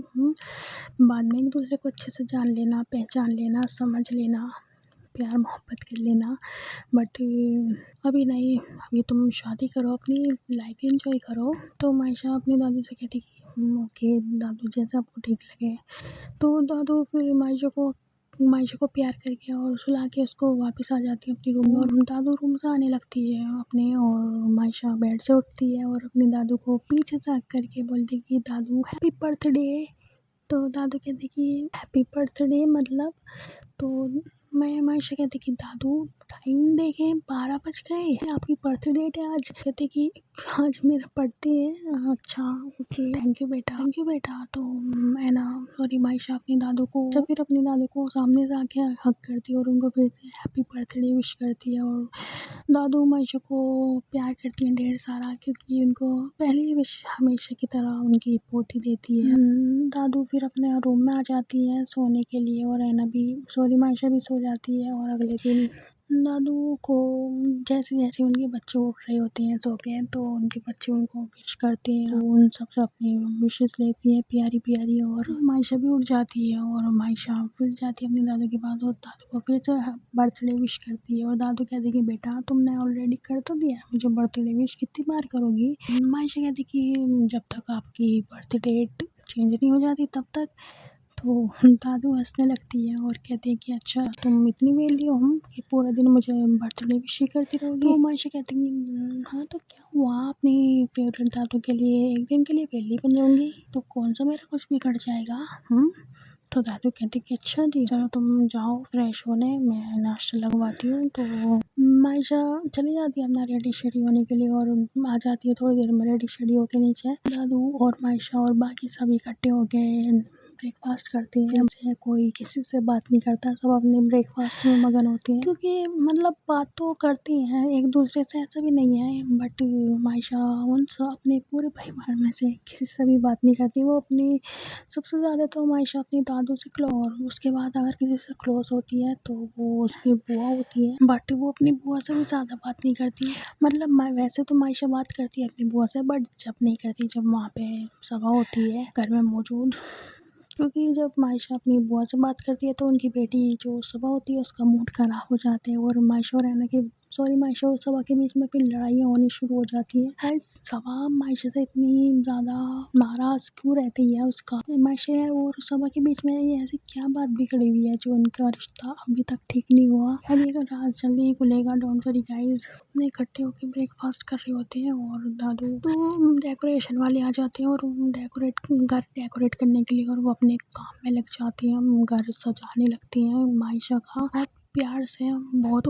बाद में एक दूसरे को अच्छे से जान लेना, पहचान लेना, समझ लेना, प्यार मोहब्बत कर लेना, बट अभी नहीं। अभी तुम शादी करो, अपनी लाइफ एंजॉय करो। तो मायशा अपने दादू से कहती कि ओके दादू, जैसा आपको ठीक लगे। तो दादू फिर मायशा को प्यार करके और सुला के उसको वापस आ जाती है अपने रूम में, और दादू रूम से आने लगती है अपने, और मायशा बेड से उठती है और अपने दादू को पीछे से हग करके बोलती कि दादू हैप्पी बर्थडे। तो दादू कहते कि हैप्पी बर्थडे मतलब। तो मैं मायशा कहती कि दादू टाइम देखें 12 बज गए, आपकी बर्थडे डेट है आज। कहते कि आज मेरा बर्थडे है। अच्छा ओके, थैंक यू बेटा। तो है ना, सॉरी मायशा अपने दादू को, जब फिर अपने दादू को सामने से आके हक करती है और उनको फिर से हैप्पी बर्थडे विश करती है। और दादू मायशा को प्यार करती हैं ढेर सारा, क्योंकि उनको पहली विश हमेशा की तरह उनकी पोती देती है। दादू फिर अपने रूम में आ जाती है सोने के लिए, और है ना भी सॉरी मायशा भी सो जाती है। और अगले दिन दादू को जैसे जैसे उनके बच्चे उठ रहे होते हैं सो के, तो उनके बच्चे उनको विश करते हैं, तो उन सबसे अपनी विशेस लेती है प्यारी प्यारी। और मायशा भी उठ जाती है और मायशा फिर जाती है अपने दादू के पास और दादू को फिर से बर्थडे विश करती है। और दादू कहते कि बेटा तुमने ऑलरेडी कर तो दिया है, मुझे बर्थडे विश कितनी बार करोगी? मायशा कहती कि जब तक आपकी बर्थडे डेट चेंज नहीं हो जाती तब तक। तो दादू हंसने लगती है और कहते हैं कि अच्छा तुम इतनी वेली हो हम कि पूरा दिन मुझे बर्थडे विश ही करती रहोगी? तो मायशा कहती है हाँ तो क्या हुआ, अपनी फेवरेट दादू के लिए एक दिन के लिए वेली बन जाऊंगी तो कौन सा मेरा कुछ बिगड़ जाएगा। तो दादू कहते कि अच्छा जी चलो तुम जाओ फ्रेश होने, मैं नाश्ता लगवाती हूँ। तो मायशा चली जाती है अपना रेडी शेडी होने के लिए और आ जाती है थोड़ी देर में रेडी शेडी होके नीचे। दादू और मायशा और बाकी सभी इकट्ठे हो गए ब्रेकफास्ट करती हैं। जैसे कोई किसी से बात नहीं करता, सब अपने ब्रेकफास्ट में मगन होती हैं, क्योंकि मतलब बात तो करती हैं एक दूसरे से, ऐसा भी नहीं है, बट मायशा उन सब अपने पूरे परिवार में से किसी से भी बात नहीं करती। वो अपनी सबसे ज़्यादा तो मायशा अपनी दादू से क्लोज, और उसके बाद अगर किसी से क्लोज होती है तो वो उसकी बुआ होती है, बट वो अपनी बुआ से भी ज़्यादा बात नहीं करती है। मतलब वैसे तो मायशा बात करती है अपनी बुआ से, बट जब नहीं करती, जब वहाँ पे सभा होती है घर में मौजूद, क्योंकि जब मायशा अपनी बुआ से बात करती है तो उनकी बेटी जो सभा होती है उसका मूड खराब हो जाता है, और मायशा और मायशा और सभा के बीच में फिर लड़ाइयाँ होनी शुरू हो जाती है। गाइस सभा मायशा से इतनी ज़्यादा नाराज़ क्यों रहती है, उसका मायशा और सभा के बीच में ये ऐसी क्या बात बिगड़ी हुई है जो उनका रिश्ता अभी तक ठीक नहीं हुआ। अभी अगर राज जल्दी ही खुलेगा, डोंट वरी गाइस। अपने इकट्ठे होकर ब्रेकफास्ट कर रहे होते हैं और दादू तो डेकोरेशन वाले आ जाते हैं और घर डेकोरेट करने के लिए, और वो अपने काम में लग जाती हैं, घर सजाने लगती हैं मायशा का बहुत प्यार से। बहुत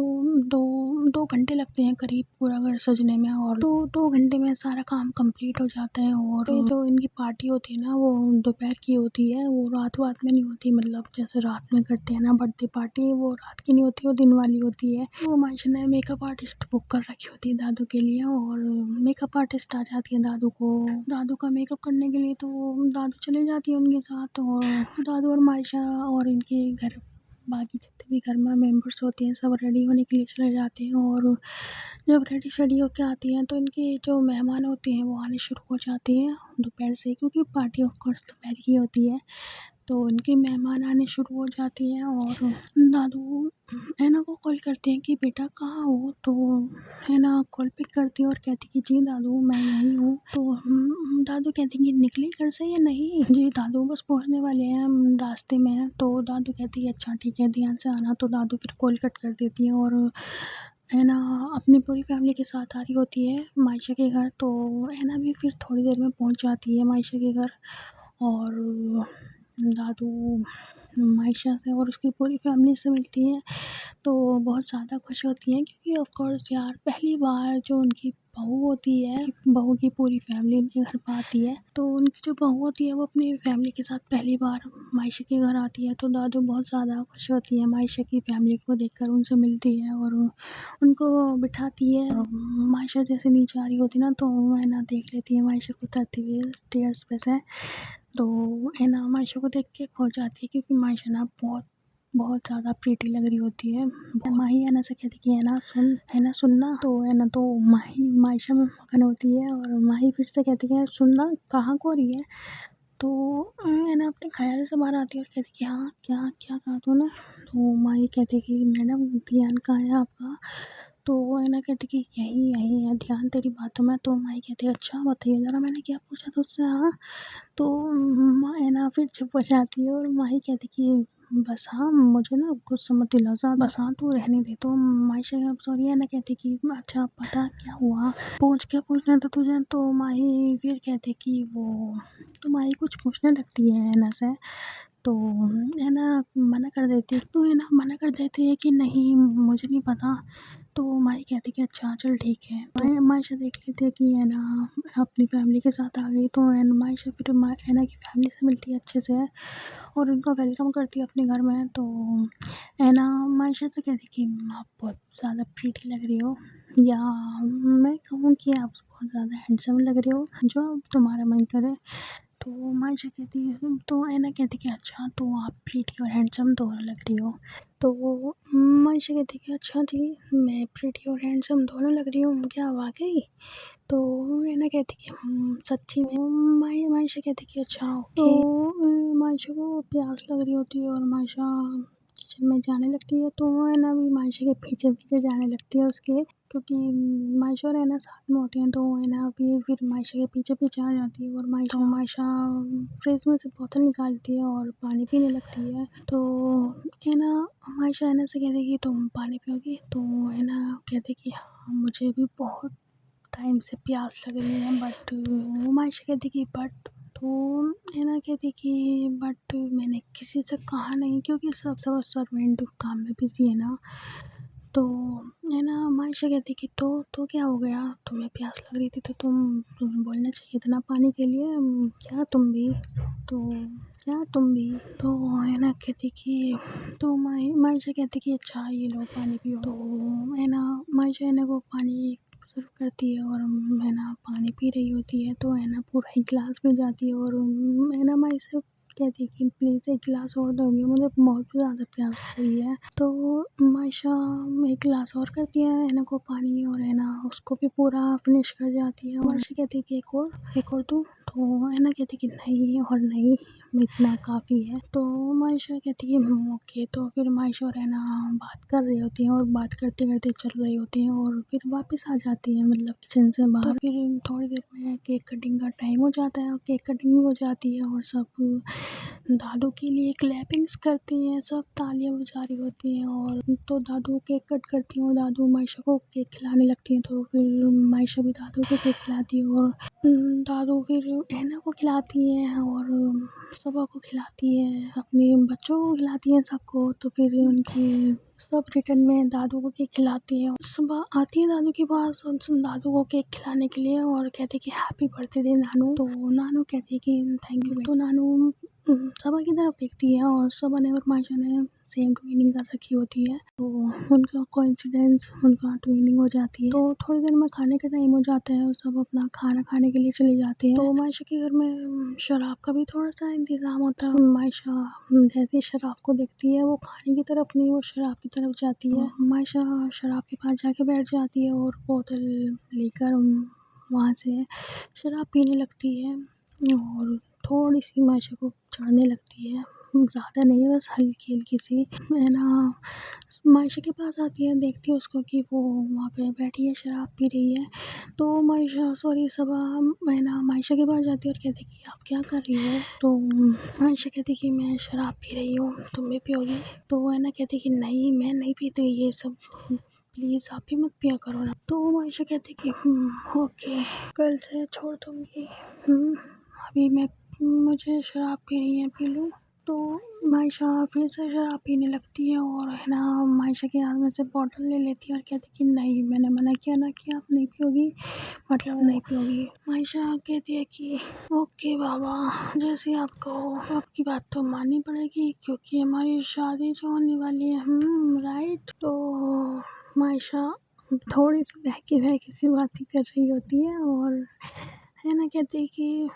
दो घंटे लगते हैं करीब पूरा घर सजने में, और दो घंटे में सारा काम कंप्लीट हो जाता है। और ये जो इनकी पार्टी होती है ना वो दोपहर की होती है, वो रात में नहीं होती, मतलब जैसे रात में करते हैं ना बर्थडे पार्टी, वो रात की नहीं होती, वो दिन वाली होती है। तो मायशा ने मेकअप आर्टिस्ट बुक कर रखी होती है दादू के लिए, और मेकअप आर्टिस्ट आ जाती है दादू का मेकअप करने के लिए। तो दादू चले जाती है उनके साथ, और दादू और मायशा और इनके घर बाकी जितने भी घर में मेंबर्स होते हैं सब रेडी होने के लिए चले जाते हैं। और जब रेडी शेडी होके आती हैं तो इनके जो मेहमान होते हैं वो आने शुरू हो जाते हैं दोपहर से, क्योंकि पार्टी ऑफ कोर्स दोपहर की होती है, तो उनके मेहमान आने शुरू हो जाते हैं। और दादू ऐना को कॉल करते हैं कि बेटा कहाँ हो? तो ऐना कॉल पिक करती है और कहती कि जी दादू मैं यहीं हूँ। तो दादू कहती हैं कि निकले घर से या नहीं? जी दादू बस पहुँचने वाले हैं, हम रास्ते में हैं। तो दादू कहती है अच्छा ठीक है ध्यान से आना। तो दादू फिर कॉल कट कर देती हैं और ऐना अपनी पूरी फैमिली के साथ आ रही होती है मायशा के घर। तो ऐना भी फिर थोड़ी देर में पहुँच जाती है मायशा के घर, और दादू मायशा से और उसकी पूरी फैमिली से मिलती हैं तो बहुत ज़्यादा खुश होती हैं, क्योंकि ऑफ कोर्स यार पहली बार जो उनकी बहू होती है, बहू की पूरी फैमिली उनके घर पर आती है, तो उनकी जो बहू होती है वो अपनी फैमिली के साथ पहली बार मायशा के घर आती है। तो दादू बहुत ज़्यादा खुश होती है मायशा की फैमिली को देखकर, उनसे मिलती है और उनको बिठाती है। और मायशा जैसे नीचे आ रही होती ना तो है ना देख लेती है मायशा को उतरती हुई स्टेयर्स पे से, तो है ना मायशा को देख के खो जाती है, क्योंकि मायशा ना बहुत बहुत ज़्यादा प्रीटी लग रही होती है। माही है ना से कहती कि है ना सुनना, तो है ना, तो माही मायशा में मगन होती है और माही फिर से कहती है सुनना कहाँ को रही है। तो है ना अपने ख्याल से बाहर आती है और कहती कि हाँ क्या क्या कहा तूने। तो माही कहती कि मैडम ध्यान कहाँ है आपका। तो वो है ना कहती कि यही यही है ध्यान तेरी बातों में। तो माही कहती है अच्छा बताइए ज़रा मैंने क्या पूछा तुझसे। हाँ तो माँ है ना फिर चुप हो जाती है और माही कहती कि बस हाँ मुझे ना गुस्सा मत दिला ज़्यादा, बस हाँ तू रहने दे। तो मायशा सॉरी है ना कहती कि अच्छा पता क्या हुआ, क्या पूछना था तुझे। तो माही फिर कहती कि वो, तो माही कुछ पूछने लगती है ना से। तो है ना मना कर देती, तो है ना मना कर देती है कि नहीं मुझे नहीं पता। तो माही कहती कि अच्छा चल ठीक है। तो मायशा देख लेती है कि है ना अपनी फैमिली के साथ आ गई। तो है ना मायशा फिर है ना की फैमिली से मिलती है अच्छे से और उनका वेलकम करती है अपने घर में। तो है ना मायशा से कहती कि आप बहुत ज़्यादा प्रीटी लग रही हो, या मैं कहूँ कि आप बहुत ज़्यादा हैंडसम लग रही हो, जो तुम्हारा मन करे। तो मायशा कहती है, तो है ना कहती कि अच्छा तो आप प्रीटी और हैंडसम दोनों लग रही हो। तो मायशा कहती कि अच्छा जी मैं प्रीटी और हैंडसम दोनों लग रही हूँ क्या वाकई। तो है ना कहती कि सच्ची में। मायशा कहती कि अच्छा ओके। तो मायशा को प्यास लग रही होती है और मायशा किचन में जाने लगती है। तो वो है ना भी मायशा के पीछे पीछे जाने लगती है उसके, क्योंकि मायशा और है ना साथ में होते हैं। तो है ना अभी फिर मायशा के पीछे पीछे आ जाती है और मायशा फ्रिज में से बोतल निकालती है और पानी पीने लगती है। तो है ना मायशा है ना से कहती कि तुम पानी पियोगी। तो है ना कहती कि हाँ मुझे भी बहुत टाइम से प्यास लग रही है। बट वो मायशा कहती कि बट, तो है ना कहती कि बट मैंने किसी से कहा नहीं क्योंकि सब सब सर्वेंट काम में बिजी है ना। तो है ना मायशा कहती कि तो क्या हो गया, तुम्हें प्यास लग रही थी तो तुम्हें बोलना चाहिए था ना पानी के लिए। क्या तुम भी, तो क्या तुम भी। तो है ना कहती कि तो मायशा कहती कि अच्छा ये लो पानी पियो। तो है ना मायशा है ना को पानी सर्व करती है और है ना पानी पी रही होती है। तो है ना पूरा एक गिलास पी जाती है और है ना मायशा कहती है कि प्लीज़ एक गिलास और दोगे, मुझे बहुत ज़्यादा प्यास लग रही है। तो मायशा एक गिलास और करती है ना को पानी और है ना उसको भी पूरा फिनिश कर जाती है। मायशा कहती है कि एक और दूँ। तो है ना कहती कि नहीं और नहीं इतना काफ़ी है। तो मायशा कहती है ओके। तो फिर मायशा और है ना बात कर रही होती हैं और बात करते करते चल रही होती हैं और फिर वापस आ जाती हैं मतलब किचन से बाहर। तो फिर थोड़ी देर में केक कटिंग का टाइम हो जाता है और केक कटिंग भी हो जाती है और सब दादू के लिए क्लैपिंग्स करती हैं, सब तालियां बजा रही होती हैं। और तो दादू केक कट करती हैं और दादू मायशा को केक खिलाने लगती हैं। तो फिर मायशा भी दादू को केक खिलाती है और दादू फिर हैना को खिलाती हैं और सबा को खिलाती है, अपने बच्चों को खिलाती हैं सबको। तो फिर उनकी सब रिटर्न में दादू को केक खिलाती हैं। सुबह आती है दादू के पास और दादू को केक खिलाने के लिए और कहते कि हैप्पी बर्थडे नानू। तो नानू कहती है कि थैंक यू। तो नानू सबा की तरफ देखती है और सबा ने और मायशा ने सेम ट्विनिंग कर रखी होती है। तो उनका कोइंसिडेंस उनका ट्विनिंग हो जाती है। तो थोड़ी देर में खाने का टाइम हो जाता है और सब अपना खाना खाने के लिए चले जाते हैं। तो मायशा के घर में शराब का भी थोड़ा सा इंतज़ाम होता है। मायशा जैसे शराब को देखती है वो खाने की तरफ नहीं, वो शराब की तरफ जाती है। मायशा शराब के पास जाके बैठ जाती है और बोतल लेकर वहाँ से शराब पीने लगती है और थोड़ी सी मायशा को चढ़ने लगती है, ज़्यादा नहीं बस हल्की हल्की सी। है ना मायशा के पास आती है, देखती है उसको कि वो वहाँ पे बैठी है शराब पी रही है। तो मायशा सॉरी सबा है ना मायशा के पास जाती है और कहती है कि आप क्या कर रही हो। तो मायशा कहती है कि मैं शराब पी रही हूँ, तुम भी पियोगी। तो है ना कहती है कि नहीं मैं नहीं पीती ये सब, प्लीज़ आप भी मत पिया करो ना। तो मायशा कहती है कि ओके कल से छोड़ दूँगी, अभी मुझे शराब पीनी है पी लूँ। तो मायशा फिर से शराब पीने लगती है और है ना मायशा के हाथ में से बॉटल ले लेती है और कहती है कि नहीं मैंने मना किया ना कि आप नहीं पियोगी, मतलब नहीं पियोगी। मायशा कहती है कि ओके बाबा जैसे आप कहो, आपकी बात तो माननी पड़ेगी क्योंकि हमारी शादी जो होने वाली है राइट। तो मायशा थोड़ी सी बहकी बहकी सी बातें कर रही होती है और है ना कहती है कि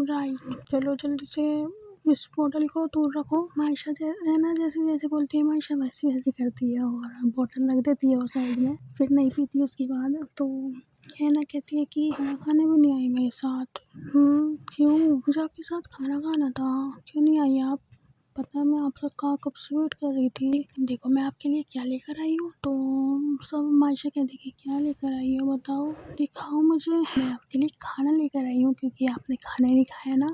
राइट चलो जल्दी से इस बॉटल को दूर रखो। मायशा है ना, जैसे जैसे बोलती है मायशा वैसी वैसी करती है और बॉटल रख देती है वो साइड में, फिर नहीं पीती उसके बाद। तो है ना कहती है कि खाना खाने भी नहीं आई मेरे साथ। क्यों? मुझे आपके साथ खाना खाना था, क्यों नहीं आई आप? पता है मैं आप सबका कब से वेट कर रही थी। देखो मैं आपके लिए क्या लेकर आई हूँ। तो सब मायशा कहती कि क्या लेकर आई हो बताओ, दिखाओ मुझे। मैं आपके लिए खाना लेकर आई हूँ क्योंकि आपने खाना नहीं खाया ना,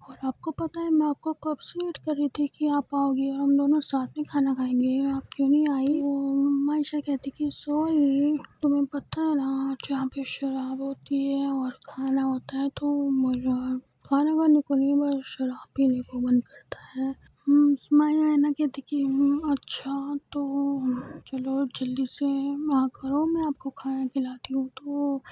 और आपको पता है मैं आपको कब से वेट कर रही थी कि आप आओगे और हम दोनों साथ में खाना खाएंगे, आप क्यों नहीं आई। वो मायशा कहती कि सॉरी, तुम्हें पता है ना जहाँ पे शराब होती है और खाना होता है तो मुझे खाना खाने को नहीं बस शराब पीने को मन करता है। माया है ना कहती कि अच्छा तो चलो जल्दी से आ करो, मैं आपको खाना खिलाती हूँ। तो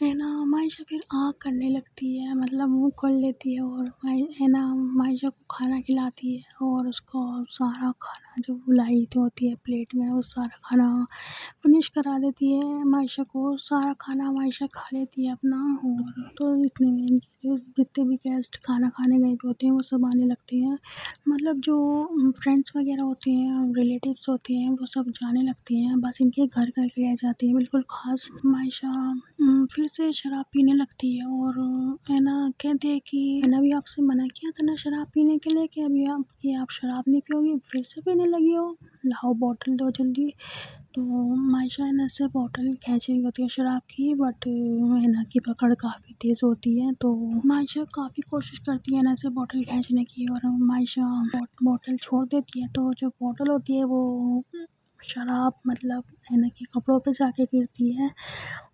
है ना मायशा फिर आग करने लगती है, मतलब मुँह खोल लेती है और है ना मायशा को खाना खिलाती है और उसको सारा खाना जो लाई होती है प्लेट में वो सारा खाना फिनिश करा देती है। मायशा को सारा खाना मायशा खा लेती है अपना। और तो इतने में जितने भी गेस्ट खाना खाने गए होते हैं वो सब आने लगते हैं, मतलब जो फ्रेंड्स वगैरह होते हैं, रिलेटिव्स होते हैं, वो सब जाने लगते हैं, बस इनके घर करके रह जाते हैं बिल्कुल खास। मायशा फिर से शराब पीने लगती है और है ना कहती है कि मैंने अभी आपसे मना किया था ना शराब पीने के लिए, कि अभी आप शराब नहीं पियोगी, फिर से पीने लगी हो, लाओ बॉटल दो जल्दी। तो मायशा है ना से बॉटल खींच रही होती है शराब की, बट है ना की पकड़ काफ़ी तेज़ होती है। तो मायशा काफ़ी कोशिश करती है ना से बॉटल खींचने की और मायशा बॉटल छोड़ देती है। तो जो बॉटल होती है वो शराब मतलब है ना कि कपड़ों पे जाके गिरती है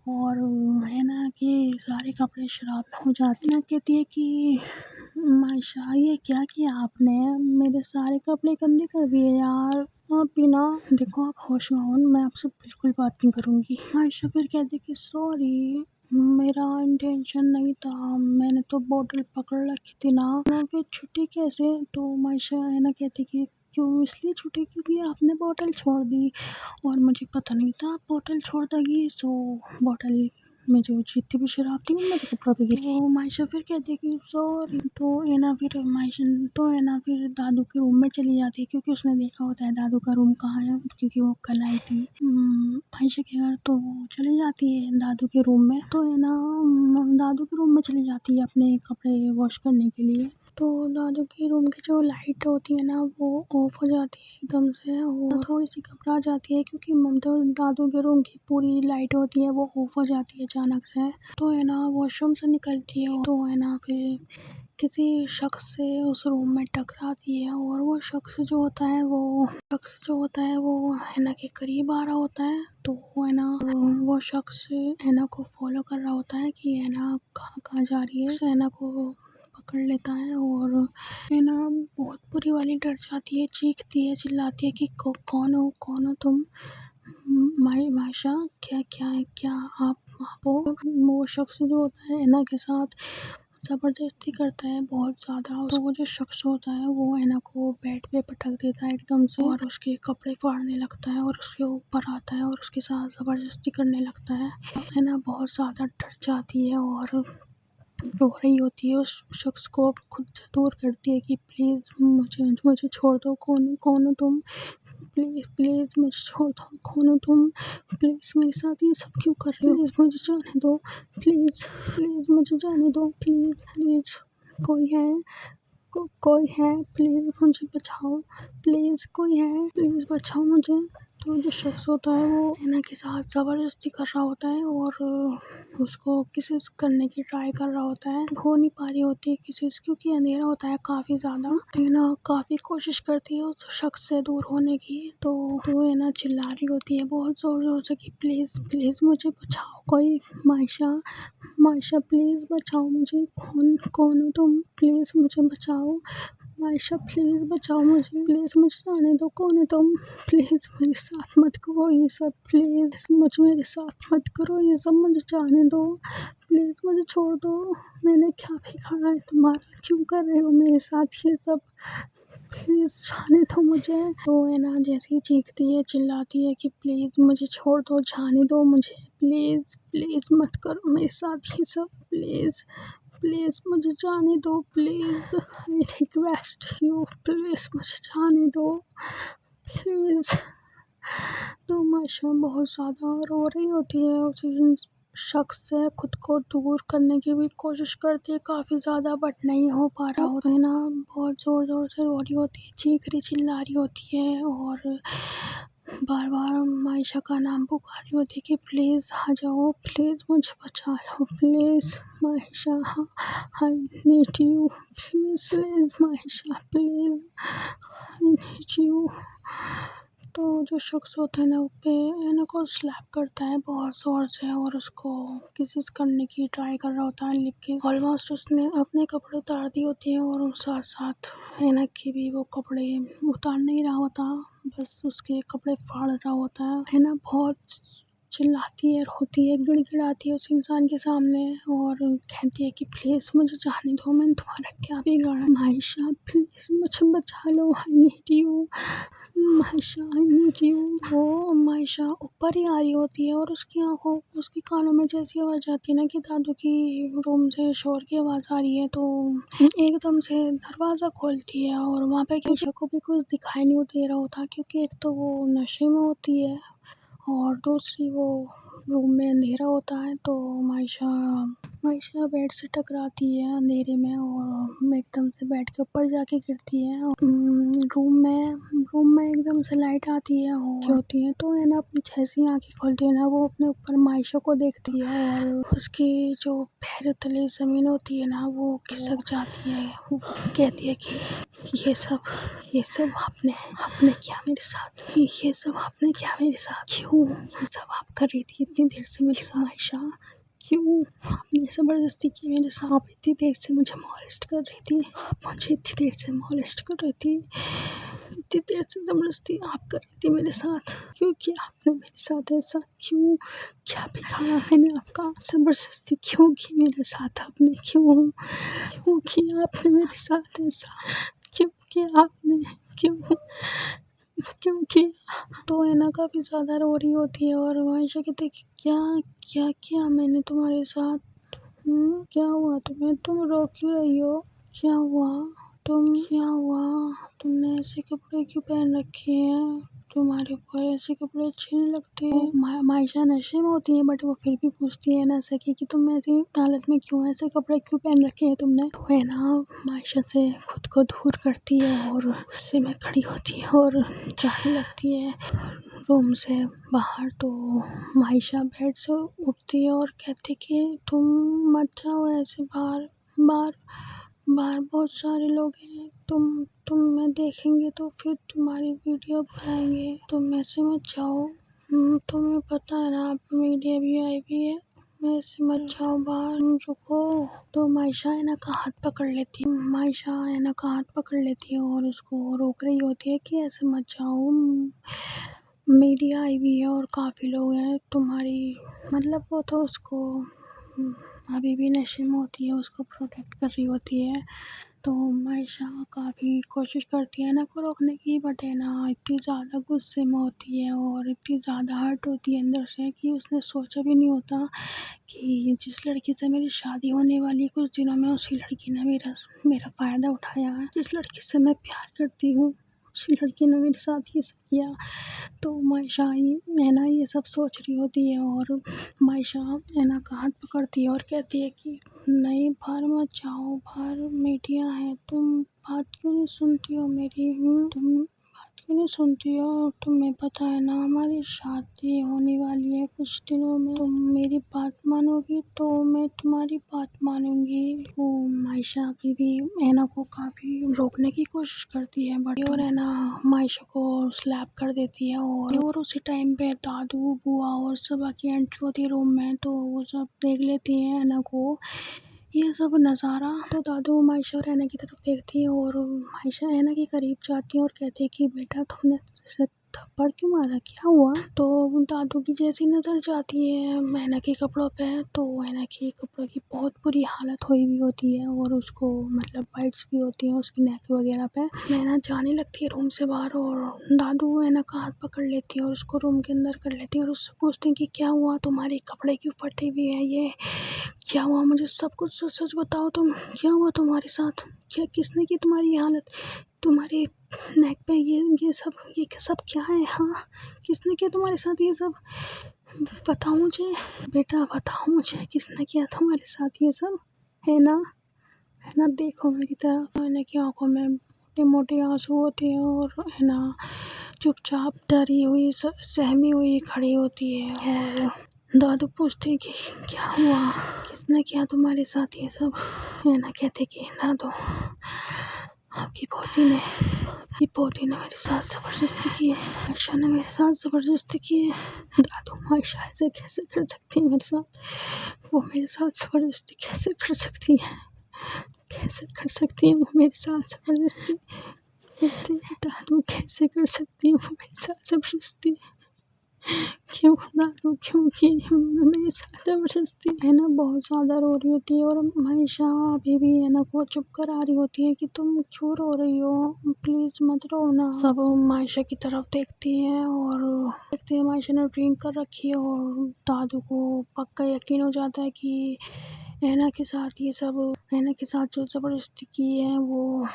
और है ना कि सारे कपड़े शराब में हो जाते हैं। कहती है कि मायशा ये क्या किया आपने, मेरे सारे कपड़े गंदे कर दिए यार, आप भी ना देखो आप होश में हो, मैं आपसे बिल्कुल बात नहीं करूँगी। मायशा फिर कहती कि सॉरी मेरा इंटेंशन नहीं था, मैंने तो बॉटल पकड़ रखी थी ना, मैं फिर छुट्टी कैसे। तो मायशा है ना कहती कि क्यों इसलिए छुट्टी क्योंकि आपने बॉटल छोड़ दी और मुझे पता नहीं था आप बॉटल छोड़ दोगी। सो बॉटल में जो जितनी भी शराब थी वो मेरे कपड़ों पे गिरी। तो मायशा फिर कहती है कि सॉरी। तो है ना फिर मायशा तो है ना फिर दादू के रूम में चली जाती है क्योंकि उसने देखा होता है दादू का रूम कहाँ है, क्योंकि वो कल आई थी मायशा के घर। तो वो चली जाती है दादू के रूम में। तो है ना दादू के रूम में चली जाती है अपने कपड़े वॉश करने के लिए। तो दादू की रूम की जो लाइट होती है ना वो ऑफ हो जाती है एकदम से और थोड़ी सी घबरा जाती है क्योंकि तो दादू के रूम की पूरी लाइट होती है वो ऑफ हो जाती है अचानक से। तो है ना वॉशरूम से निकलती है तो है ना फिर किसी शख्स से उस रूम में टकराती है और वो शख्स जो होता है वो है ना के करीब आ रहा होता है। तो है ना वो शख्स है ना को फॉलो कर रहा होता है कि है ना कहाँ कहाँ जा रही है। है ना को पकड़ लेता है और है ना बहुत बुरी वाली डर जाती है, चीखती है चिल्लाती है कि कौन हो तुम। मायशा क्या क्या क्या आप हो। वो शख्स जो होता है ना के साथ ज़बरदस्ती करता है बहुत ज़्यादा। तो वो जो शख्स होता है वो हैना को बेड पे पटक देता है एकदम से और उसके कपड़े फाड़ने लगता है और उसके ऊपर आता है और उसके साथ ज़बरदस्ती करने लगता है। हैना बहुत ज़्यादा डर जाती है और रो रही होती है, उस शख्स को खुद से दूर करती है कि प्लीज़ मुझे छोड़ दो, कौन हो तुम? प्लीज़ मुझे छोड़ दो, कौन हो तुम? प्लीज़ मेरे साथ ये सब क्यों कर रहे हो? प्लीज़ मुझे जाने दो, प्लीज़ मुझे जाने दो, प्लीज़ कोई है? कोई है? प्लीज़ मुझे बचाओ, प्लीज़ कोई है? प्लीज़ बचाओ मुझे। तो जो शख्स होता है वो हैना के साथ ज़बरदस्ती कर रहा होता है और उसको किसेस करने की ट्राई कर रहा होता है, हो नहीं पा रही होती है किसेस क्योंकि अंधेरा होता है काफ़ी ज़्यादा। हैना काफ़ी कोशिश करती है उस शख्स से दूर होने की। तो हैना चिल्ला रही होती है बहुत ज़ोर से कि प्लीज़ मुझे बचाओ कोई। मायशा प्लीज़ बचाओ मुझे, कौन हो तुम? प्लीज़ मुझे बचाओ। मायशा प्लीज़ बचाओ मुझे, प्लीज़ मुझे जाने दो, कौन है तुम? प्लीज़ मेरे साथ मत करो ये सब, प्लीज़ मेरे साथ मत करो ये सब, मुझे जाने दो, प्लीज़ मुझे छोड़ दो। मैंने क्या बिगाड़ा है तुम्हारा, क्यों कर रहे हो मेरे साथ ये सब? प्लीज़ जाने दो मुझे। तो है ना जैसे ही चीखती है चिल्लाती है कि प्लीज़ मुझे छोड़ दो, जाने दो मुझे, प्लीज़ मत करो मेरे साथ ये सब, प्लीज़ प्लीज़ मुझे जाने दो, please I request you, please मुझे जाने दो, प्लीज़। तो माशा बहुत ज़्यादा रो रही होती है, उसी शख्स से खुद को दूर करने की भी कोशिश करती है काफ़ी ज़्यादा, बट नहीं हो पा रहा होता है ना। बहुत ज़ोर ज़ोर से रो रही होती है, चीख रही चिल्ला रही होती है और बार बार मायशा का नाम पुकार रही होती है कि प्लीज़ आ जाओ, प्लीज़ मुझे बचा लो, please Maysha, I need you, please Maysha, please I need you. तो जो शख्स होता है ना वो पे ना को स्लैप करता है बहुत ज़ोर से और उसको किसिस करने की ट्राई कर रहा होता है, लेकिन ऑलमोस्ट उसने अपने कपड़े उतार दिए होते हैं और साथ साथ ऐनक की भी वो कपड़े उतार नहीं रहा होता, बस उसके कपड़े फाड़ रहा होता है ना। बहुत चिल्लाती है, रोती है, गिड़गिड़ाती है उस इंसान के सामने और कहती है कि प्लीज़ मुझे जाने दो, मैंने तुम्हारा क्या बिगाड़ा, मायशा प्लीज़ मुझे बचा लो, I need you, Maysha I need you. वो मायशा ऊपर ही आ रही होती है और उसकी आंखों उसके कानों में जैसी आवाज़ आती है ना कि दादू की रूम से शोर की आवाज़ आ रही है, तो एकदम से दरवाज़ा खोलती है और वहाँ पे मायशा को भी कुछ दिखाई नहीं दे रहा होता, क्योंकि एक तो वो नशे में होती है और दूसरी वो रूम में अंधेरा होता है। तो मायशा मायशा बेड से टकराती है अंधेरे में और एकदम से बेड के ऊपर जाके गिरती है। रूम में एकदम से लाइट आती है और होती है, तो है ना अपनी जैसी आंखें खोलती है ना वो अपने ऊपर मायशा को देखती है और उसकी जो पैर तले ज़मीन होती है ना वो खिसक जाती है। वो कहती है कि ये सब आपने आपने किया मेरे साथ, ये सब आपने किया मेरे साथ, क्यों ये सब आप कर रही थी इतनी देर से मेरे साथ मायशा, क्यों आपने ज़बरदस्ती की मेरे साथ, आप इतनी देर से मुझे मॉलेस्ट कर रही थी, आप मुझे इतनी देर से मॉलेस्ट कर रही थी, इतनी देर से ज़बरदस्ती आप कर रही थी मेरे साथ, क्यों किया आपने मेरे साथ ऐसा, क्यों, क्या बिगाड़ा मैंने आपका, ज़बरदस्ती क्यों की मेरे साथ आपने, क्यों क्यों किया आपने मेरे साथ ऐसा, क्यों किया आपने, क्यों क्यों किया। तो ऐना काफ़ी ज़्यादा रो रही होती है और मायशा कहती है कि क्या क्या किया मैंने तुम्हारे साथ, क्या हुआ तुम्हें, तुम रो क्यों रही हो, क्या हुआ, क्या हुआ, तुमने ऐसे कपड़े क्यों पहन रखे हैं, तुम्हारे ऊपर ऐसे कपड़े अच्छे नहीं लगते। मायशा नशे में होती है बट वो फिर भी पूछती है ना सकी कि तुम ऐसी हालत में क्यों, ऐसे कपड़े क्यों पहन रखे हैं तुमने। तो है ना मायशा से खुद को दूर करती है और गुस्से में खड़ी होती है और जाने लगती है रूम से बाहर। तो मायशा बेड से उठती है और कहती कि तुम मत जाओ ऐसे बाहर, बाहर बाहर बहुत सारे लोग हैं, तुम्हें देखेंगे तो फिर तुम्हारी वीडियो बनाएंगे, तुम ऐसे मत जाओ, तुम्हें पता है ना आप मीडिया भी आई भी है, ऐसे मत जाओ बाहर, रुको। तो मायशा ऐना का हाथ पकड़ लेती है, मायशा ऐना का हाथ पकड़ लेती है और उसको रोक रही होती है कि ऐसे मत जाओ, मीडिया आई हुई है और काफ़ी लोग हैं तुम्हारी, मतलब वो तो उसको अभी भी नशे में होती है, उसको प्रोटेक्ट कर रही होती है। तो मायशा काफ़ी कोशिश करती है ना को रोकने की, बट है ना इतनी ज़्यादा गुस्से में होती है और इतनी ज़्यादा हर्ट होती है अंदर से कि उसने सोचा भी नहीं होता कि जिस लड़की से मेरी शादी होने वाली कुछ दिनों में उसी लड़की ने मेरा मेरा फ़ायदा उठाया है, जिस लड़की से मैं प्यार करती हूँ उसी लड़की ने मेरे साथ ये सब किया। तो मायशा ऐना ये सब सोच रही होती है और मायशा ऐना का हाथ पकड़ती है और कहती है कि नहीं बाहर मत जाओ, बाहर मीडिया है, तुम बात क्यों नहीं सुनती हो मेरी, तुम बात क्यों नहीं सुनती हो, तुम्हें पता है ना हमारी शादी होने वाली है कुछ दिनों में, तुम मेरी बात मानोगी तो मैं तुम्हारी बात मानूंगी। वो मायशा अभी भी ऐना को काफ़ी रोकने की कोशिश करती है बट और ऐना मायशा को स्लैप कर देती है और उसी टाइम पे दादू बुआ और सबा की एंट्री होती है रूम में, तो वो सब देख लेती हैं ऐना को ये सब नज़ारा। तो दादू मायशा और ऐना की तरफ देखती है और मायशा ऐना के करीब जाती है और कहती है कि बेटा तुमने थप्पड़ क्यों मारा, क्या हुआ? तो दादू की जैसी नज़र जाती है मैना के कपड़ों पे तो मैना के कपड़ों की बहुत बुरी हालत हुई हुई होती है और उसको मतलब बाइट्स भी होती हैं उसकी नेक वगैरह पे। मैना जाने लगती है रूम से बाहर और दादू मैना का हाथ पकड़ लेती है और उसको रूम के अंदर कर लेती है और उससे पूछती है कि क्या हुआ, तुम्हारे कपड़े क्यों फटे हुए हैं, ये क्या हुआ, मुझे सब कुछ सच सच बताओ, तुम क्या हुआ तुम्हारे साथ, क्या किसने की तुम्हारी ये हालत, तुम्हारे नेक पे ये सब क्या है, हाँ किसने किया तुम्हारे साथ ये सब, बताओ मुझे बेटा, बताओ मुझे किसने किया तुम्हारे साथ ये सब, है ना, है ना, देखो मेरी तरफ। मैंने की आंखों में मोटे मोटे आंसू होते हैं और है ना चुपचाप डरी हुई सहमी हुई खड़ी होती है और दादू पूछते हैं कि क्या हुआ, किसने किया तुम्हारे साथ ये सब, है ना कहते कि दादू आपकी पोती ने मेरे साथ ज़बरदस्ती की है, आयशा ने मेरे साथ ज़बरदस्ती की है। दादू आयशा ऐसे कैसे कर सकती है मेरे साथ, वो मेरे साथ ज़बरदस्ती कैसे कर सकती है, कैसे कर सकती है वो मेरे साथ ज़बरदस्ती, कैसे दादू कैसे कर सकती है वो मेरे साथ ज़बरदस्ती, क्यों दादू क्यों की मेरे साथ ज़बरदस्ती, है ना बहुत ज़्यादा रो रही होती है और आयशा अभी भी है ना को चुप करा रही होती है कि तुम क्यों रो रही हो, प्लीज़ मत रो ना। सब आयशा की तरफ देखती हैं और देखते हैं आयशा ने ड्रिंक कर रखी है और दादू को पक्का यकीन हो जाता है कि हैना के साथ ये सब, हैना के साथ जो ज़बरदस्ती की है वो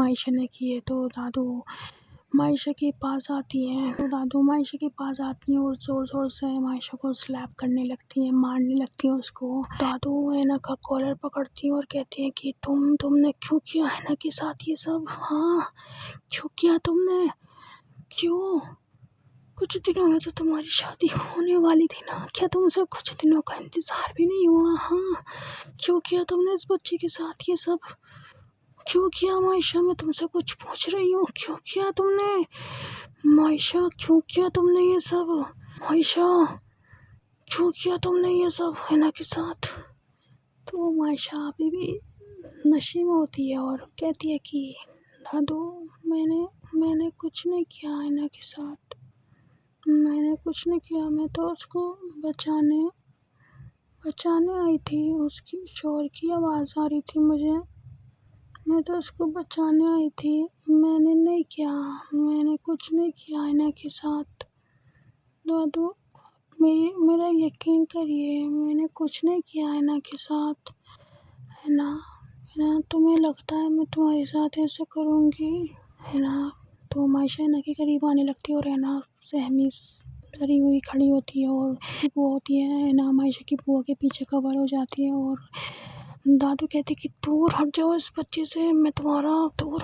आयशा ने की है। तो दादू मायशा के पास आती हैं, तो दादू मायशा के पास आती हैं और ज़ोर ज़ोर से मायशा को स्लैप करने लगती हैं, मारने लगती हैं उसको। दादू हैना का कॉलर पकड़ती हैं और कहती हैं कि तुमने क्यों किया हैना के साथ ये सब, हाँ क्यों किया तुमने, क्यों, कुछ दिनों में तो तुम्हारी शादी होने वाली थी ना, क्या तुमसे कुछ दिनों का इंतज़ार भी नहीं हुआ, हाँ क्यों किया तुमने इस बच्चे के साथ ये सब, क्यों किया मायशा, मैं तुमसे कुछ पूछ रही हूँ, क्यों किया तुमने मायशा, क्यों किया तुमने ये सब, मायशा क्यों किया तुमने ये सब हैना के साथ। तो मायशा अभी भी नशे में होती है और कहती है कि दादू मैंने कुछ नहीं किया हैना के साथ, मैंने कुछ नहीं किया, मैं तो उसको बचाने आई थी, उसकी शोर की आवाज़ आ रही थी मुझे, मैं तो उसको बचाने आई थी, मैंने नहीं किया, मैंने कुछ नहीं किया हैना के साथ, दादू मेरा यकीन करिए, मैंने कुछ नहीं किया हैना के साथ, है ना तुम्हें लगता है मैं तुम्हारे साथ ऐसे करूँगी, है ना। तो मायशा हैना के करीब आने लगती है और हैना सहमी डरी हुई खड़ी होती है और बुआ होती है ना मायशा की बुआ के पीछे कवर हो जाती है और दादू कहते कि दूर हट जाओ इस बच्चे से, दूर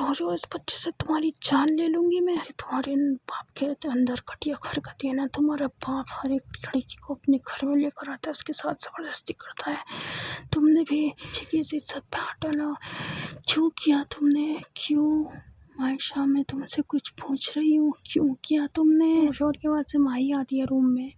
हो जाओ इस बच्चे से, तुम्हारी जान ले लूँगी मैं, तुम्हारे बाप के अंदर घटिया हरकतें है ना, तुम्हारा बाप हर एक लड़की को अपने घर में लेकर आता है, उसके साथ ज़बरदस्ती करता है, तुमने भी बच्चे की इज्जत पे हाथ डाला, क्यों किया तुमने, क्यों मायशा, मैं तुमसे कुछ पूछ रही हूँ, क्यों किया तुमने। शोर के बाद से माही आती है रूम में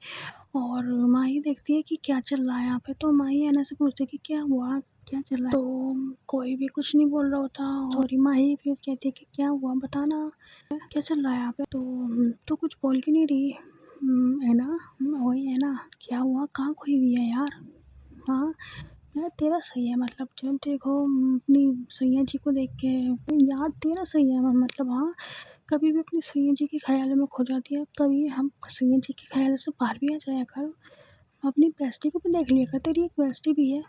और माही देखती है कि क्या चल रहा है यहाँ पे, तो माही हैना से पूछती है कि क्या हुआ, क्या चल रहा है, तो कोई भी कुछ नहीं बोल रहा होता और माही फिर कहती है कि क्या हुआ बताना, क्या चल रहा है यहाँ पे, तो कुछ बोल के नहीं रही है ना, वही है ना, क्या हुआ, कहाँ खोई हुई है यार, हाँ यार तेरा सही है, मतलब जब देखो अपनी सैया जी को देख के यार तेरा सही है, मतलब हाँ कभी भी अपनी सैया जी के ख्यालों में खो जाती है, कभी हम सैया जी के ख्यालों से बाहर भी आ जाया कर, अपनी बेस्टी को भी देख लिया कर, तेरी एक बेस्टी भी है,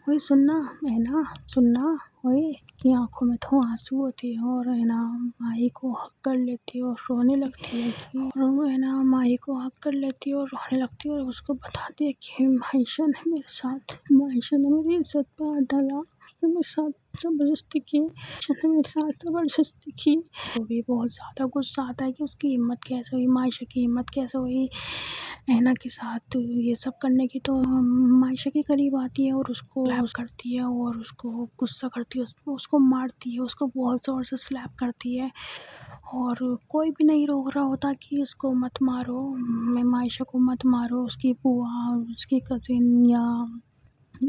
वही सुनना है ना, सुनना वही की आंखों में तो आंसू होती है और है ना माही को हक कर लेती है और रोने लगती है कि और है ना माही को हक कर लेती है और रोने लगती है और उसको बताती है कि मायशा ने मेरी इज्जत पे हाथ डाला, उसने मेरे साथ ज़बरदस्ती की, वो भी बहुत ज़्यादा गुस्सा आता है कि उसकी हिम्मत कैसे हुई, मायशा की हिम्मत कैसे हुई हैना के साथ ये सब करने की। तो मायशा के करीब आती है और उसको स्लैप करती है और उसको गुस्सा करती है, उसको मारती है, उसको बहुत ज़ोर से स्लैप करती है और कोई भी नहीं रोक रहा होता कि इसको मत मारो, मैं मायशा को मत मारो, उसकी बुआ, उसकी कज़िन या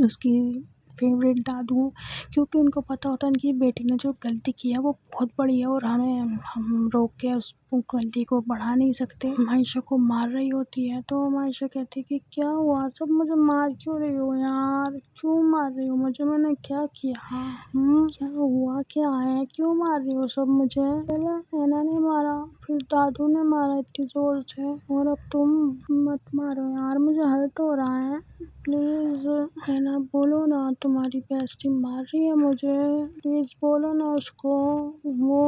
उसकी फेवरेट दादू, क्योंकि उनको पता होता है कि बेटी ने जो गलती की है वो बहुत बड़ी है और हम रोक के गलती को बढ़ा नहीं सकते। मायशा को मार रही होती है तो मायशा कहती है कि क्या हुआ, सब मुझे मार क्यों रही हो यार, क्यों मार रही हो मुझे, मैंने क्या किया? क्या हुआ, क्या है, क्यों मार रही हो सब मुझे? पहले ऐना ने मारा, फिर दादू ने मारा इतनी जोर से, और अब तुम मत मारो यार, मुझे हर्ट हो रहा है। प्लीज ऐना बोलो ना, तुम्हारी बेस्टी मार रही है मुझे, प्लीज बोलो ना उसको, वो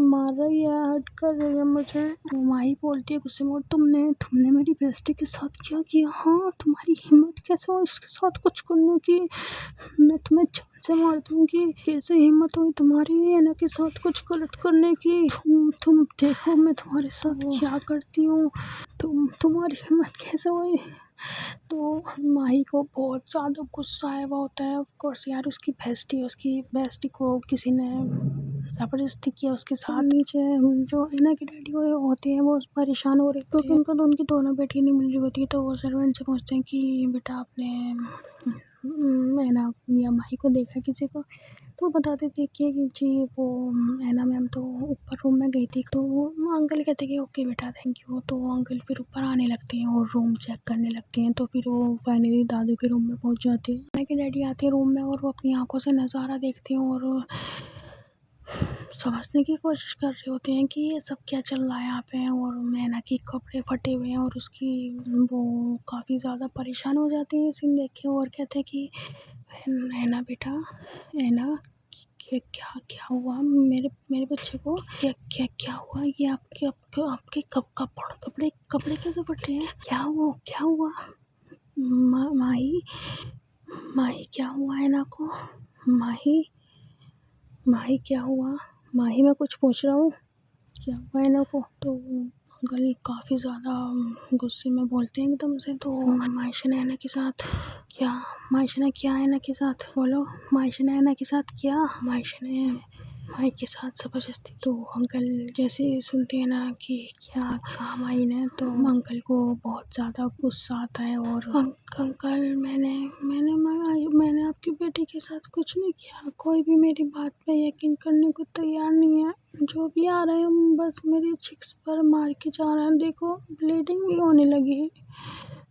मार रही है, हर्ट कर रही है मुझे। तो माही बोलती है गुस्से में, तुमने मेरी बेस्टी के साथ क्या किया? हाँ, तुम्हारी हिम्मत कैसे हो इसके साथ कुछ करने की? मैं तुम्हें जान से मार दूंगी। कैसे हिम्मत हुई तुम्हारी ऐना के साथ कुछ गलत करने की? तुम देखो मैं तुम्हारे साथ क्या करती हूँ। तुम्हारी हिम्मत कैसे हुई? तो माही को बहुत ज़्यादा गुस्सा आया हुआ होता है। ऑफ कोर्स यार, उसकी बेस्टी को किसी ने ज़बरदस्ती किया उसके साथ। नीचे जो ऐना के डैडी होते हैं वो परेशान हो रहे थे क्योंकि उनकी दोनों बेटी नहीं मिल रही होती। तो वो सर्वेंट से पूछते हैं कि बेटा आपने ऐना या माही को देखा किसी को? तो बता देती है कि जी वो ऐना मैम तो ऊपर रूम में गई थी। तो वो अंकल कहते हैं कि ओके बेटा थैंक यू। तो अंकल फिर ऊपर आने लगते हैं और रूम चेक करने लगते हैं। तो फिर वो फाइनली दादू के रूम में पहुंच जाते हैं। ऐना के डैडी आते हैं रूम में और वो अपनी आंखों से नज़ारा देखते हैं और समझने की कोशिश कर रहे होते हैं कि ये सब क्या चल रहा है यहाँ पे। और ऐना के कपड़े फटे हुए हैं और उसकी वो काफ़ी ज़्यादा परेशान हो जाती है सीन देख के और कहते हैं कि ऐना बेटा, ऐना क्या क्या क्या हुआ मेरे बच्चे को? क्या क्या क्या हुआ? ये आपके कपड़े कैसे फट रहे हैं? क्या हुआ? माही माही क्या हुआ ऐना को? माही क्या हुआ? माही मैं कुछ पूछ रहा हूँ, क्या हुआ ऐना को? तो अंकल काफ़ी ज़्यादा गुस्से में बोलते हैं एकदम से। तो मायशा ने ऐना के साथ क्या? मायशा ने क्या ऐना के साथ? बोलो, मायशा ने ऐना के साथ क्या? मायशा ने माही के साथ ज़बरदस्ती। तो अंकल जैसे ही सुनते हैं ना कि क्या कहा माही ने, तो अंकल को बहुत ज़्यादा गुस्सा आता है और अंकल मैंने आपकी बेटी के साथ कुछ नहीं किया। कोई भी मेरी बात पे यकीन करने को तैयार नहीं है। जो भी आ रहे हैं बस मेरे चिक्स पर मार के जा रहे हैं। देखो ब्लीडिंग भी होने लगी है।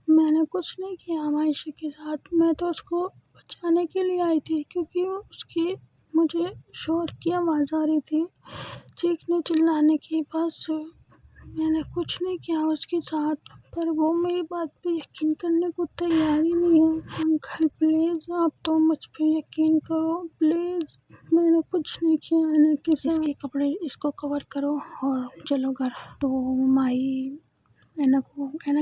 मैंने कुछ नहीं किया मायशा के साथ। मैं तो उसको बचाने के लिए आई थी क्योंकि उसकी मुझे शोर की आवाज़ आ रही थी, चीखने चिल्लाने की। बस मैंने कुछ नहीं किया उसके साथ, पर वो मेरी बात पे यकीन करने को तैयार ही नहीं है। अंकल प्लीज़ आप तो मुझ पे यकीन करो प्लीज़, मैंने कुछ नहीं किया ऐना के साथ। इसके कपड़े इसको कवर करो और चलो घर। तो माही ऐना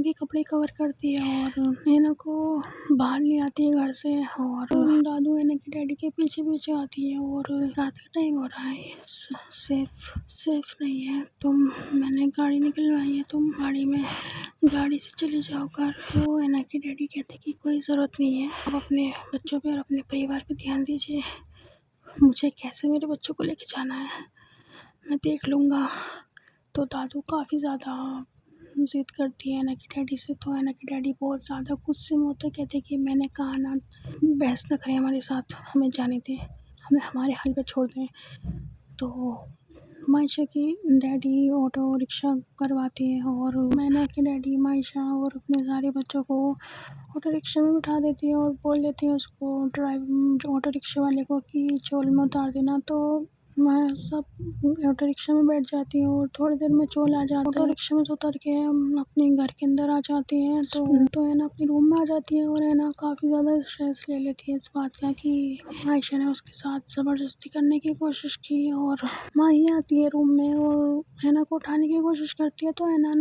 के कपड़े कवर करती है और ऐना को बाहर ले आती है घर से। और दादू ऐना के डैडी के पीछे पीछे आती है और रात का टाइम हो रहा है, सेफ नहीं है तुम, मैंने गाड़ी निकलवाई है, तुम गाड़ी से चले जाओ घर। तो ऐना के डैडी कहते कि कोई ज़रूरत नहीं है, आप अपने बच्चों पे और अपने परिवार पे ध्यान दीजिए। मुझे कैसे मेरे बच्चों को लेके जाना है मैं देख लूँगा। तो दादू काफ़ी ज़्यादा ज़िद करती है ऐना के डैडी से। तो ऐना के डैडी बहुत ज़्यादा गुस्से में होते, कहते कि मैंने कहा ना बहस न करें हमारे साथ, हमें जाने दें, हमें हमारे हाल पे छोड़ दें। तो मायशा की डैडी ऑटो रिक्शा करवाती है और ऐना के डैडी मायशा और अपने सारे बच्चों को ऑटो रिक्शा में बिठा देती है और बोल देती है उसको ऑटो रिक्शा वाले को कि चोल में उतार देना। तो मैं सब ऑटो रिक्शा में बैठ जाती हूँ और थोड़ी देर में चोल आ जाता है। ऑटो रिक्शा में से उतर के हम अपने घर के अंदर आ जाते हैं। तो ऐना अपने रूम में आ जाती है और ऐना काफ़ी ज़्यादा स्ट्रेस ले लेती है इस बात का कि आयशा ने उसके साथ ज़बरदस्ती करने की कोशिश की। और माही आती है रूम में और ऐना को उठाने की कोशिश करती है। तो ऐना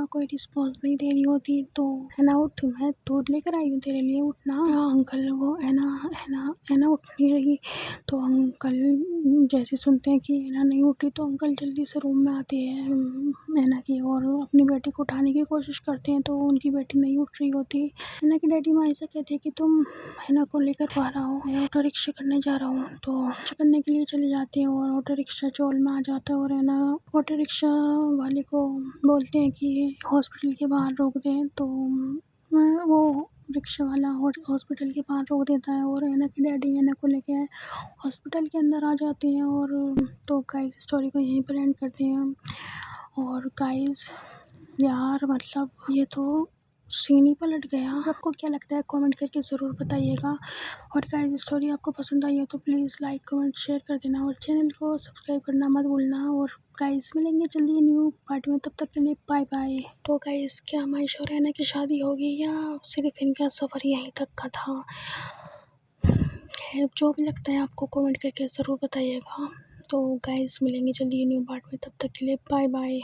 कोई रिस्पॉन्स नहीं दे रही होती। तो ऐना उठ, मैं दूध लेकर आई हूँ तेरे लिए, उठना। अंकल वो ऐना उठ नहीं रही। तो अंकल जैसे सुनते हैं कि ऐना नहीं उठी तो अंकल जल्दी से रूम में आते हैं ऐना की और अपनी बेटी को उठाने की कोशिश करते हैं। तो उनकी बेटी नहीं उठ रही होती। ऐना की डैडी माँ से कहते हैं कि तुम ऐना को लेकर बाहर आओ, मैं ऑटो रिक्शा करने जा रहा हूँ। तो रिक्शा करने के लिए चले जाते हैं और ऑटो रिक्शा चोल में आ जाता है और ऐना ऑटो रिक्शा वाले को बोलते हैं कि हॉस्पिटल के बाहर रोक दें। तो वो रिक्शा वाला हॉस्पिटल के बाहर रोक देता है और ऐना की डैडी ऐना को लेके हॉस्पिटल के अंदर आ जाते हैं। और तो गाइस स्टोरी को यहीं पर एंड करते हैं। और गाइस यार मतलब ये तो सीन ही पलट गया। आपको क्या लगता है कमेंट करके ज़रूर बताइएगा। और गाइस स्टोरी आपको पसंद आई हो तो प्लीज़ लाइक कमेंट शेयर कर देना और चैनल को सब्सक्राइब करना मत भूलना। और गाइस मिलेंगे जल्दी न्यू पार्ट में, तब तक के लिए बाय बाय। तो गाइस क्या महेश और रैना की शादी होगी या सिर्फ इनका सफ़र यहीं तक का था? खैर जो भी लगता है आपको कमेंट करके ज़रूर बताइएगा। तो गाइस मिलेंगे जल्दी न्यू पार्ट में, तब तक के लिए बाय बाय।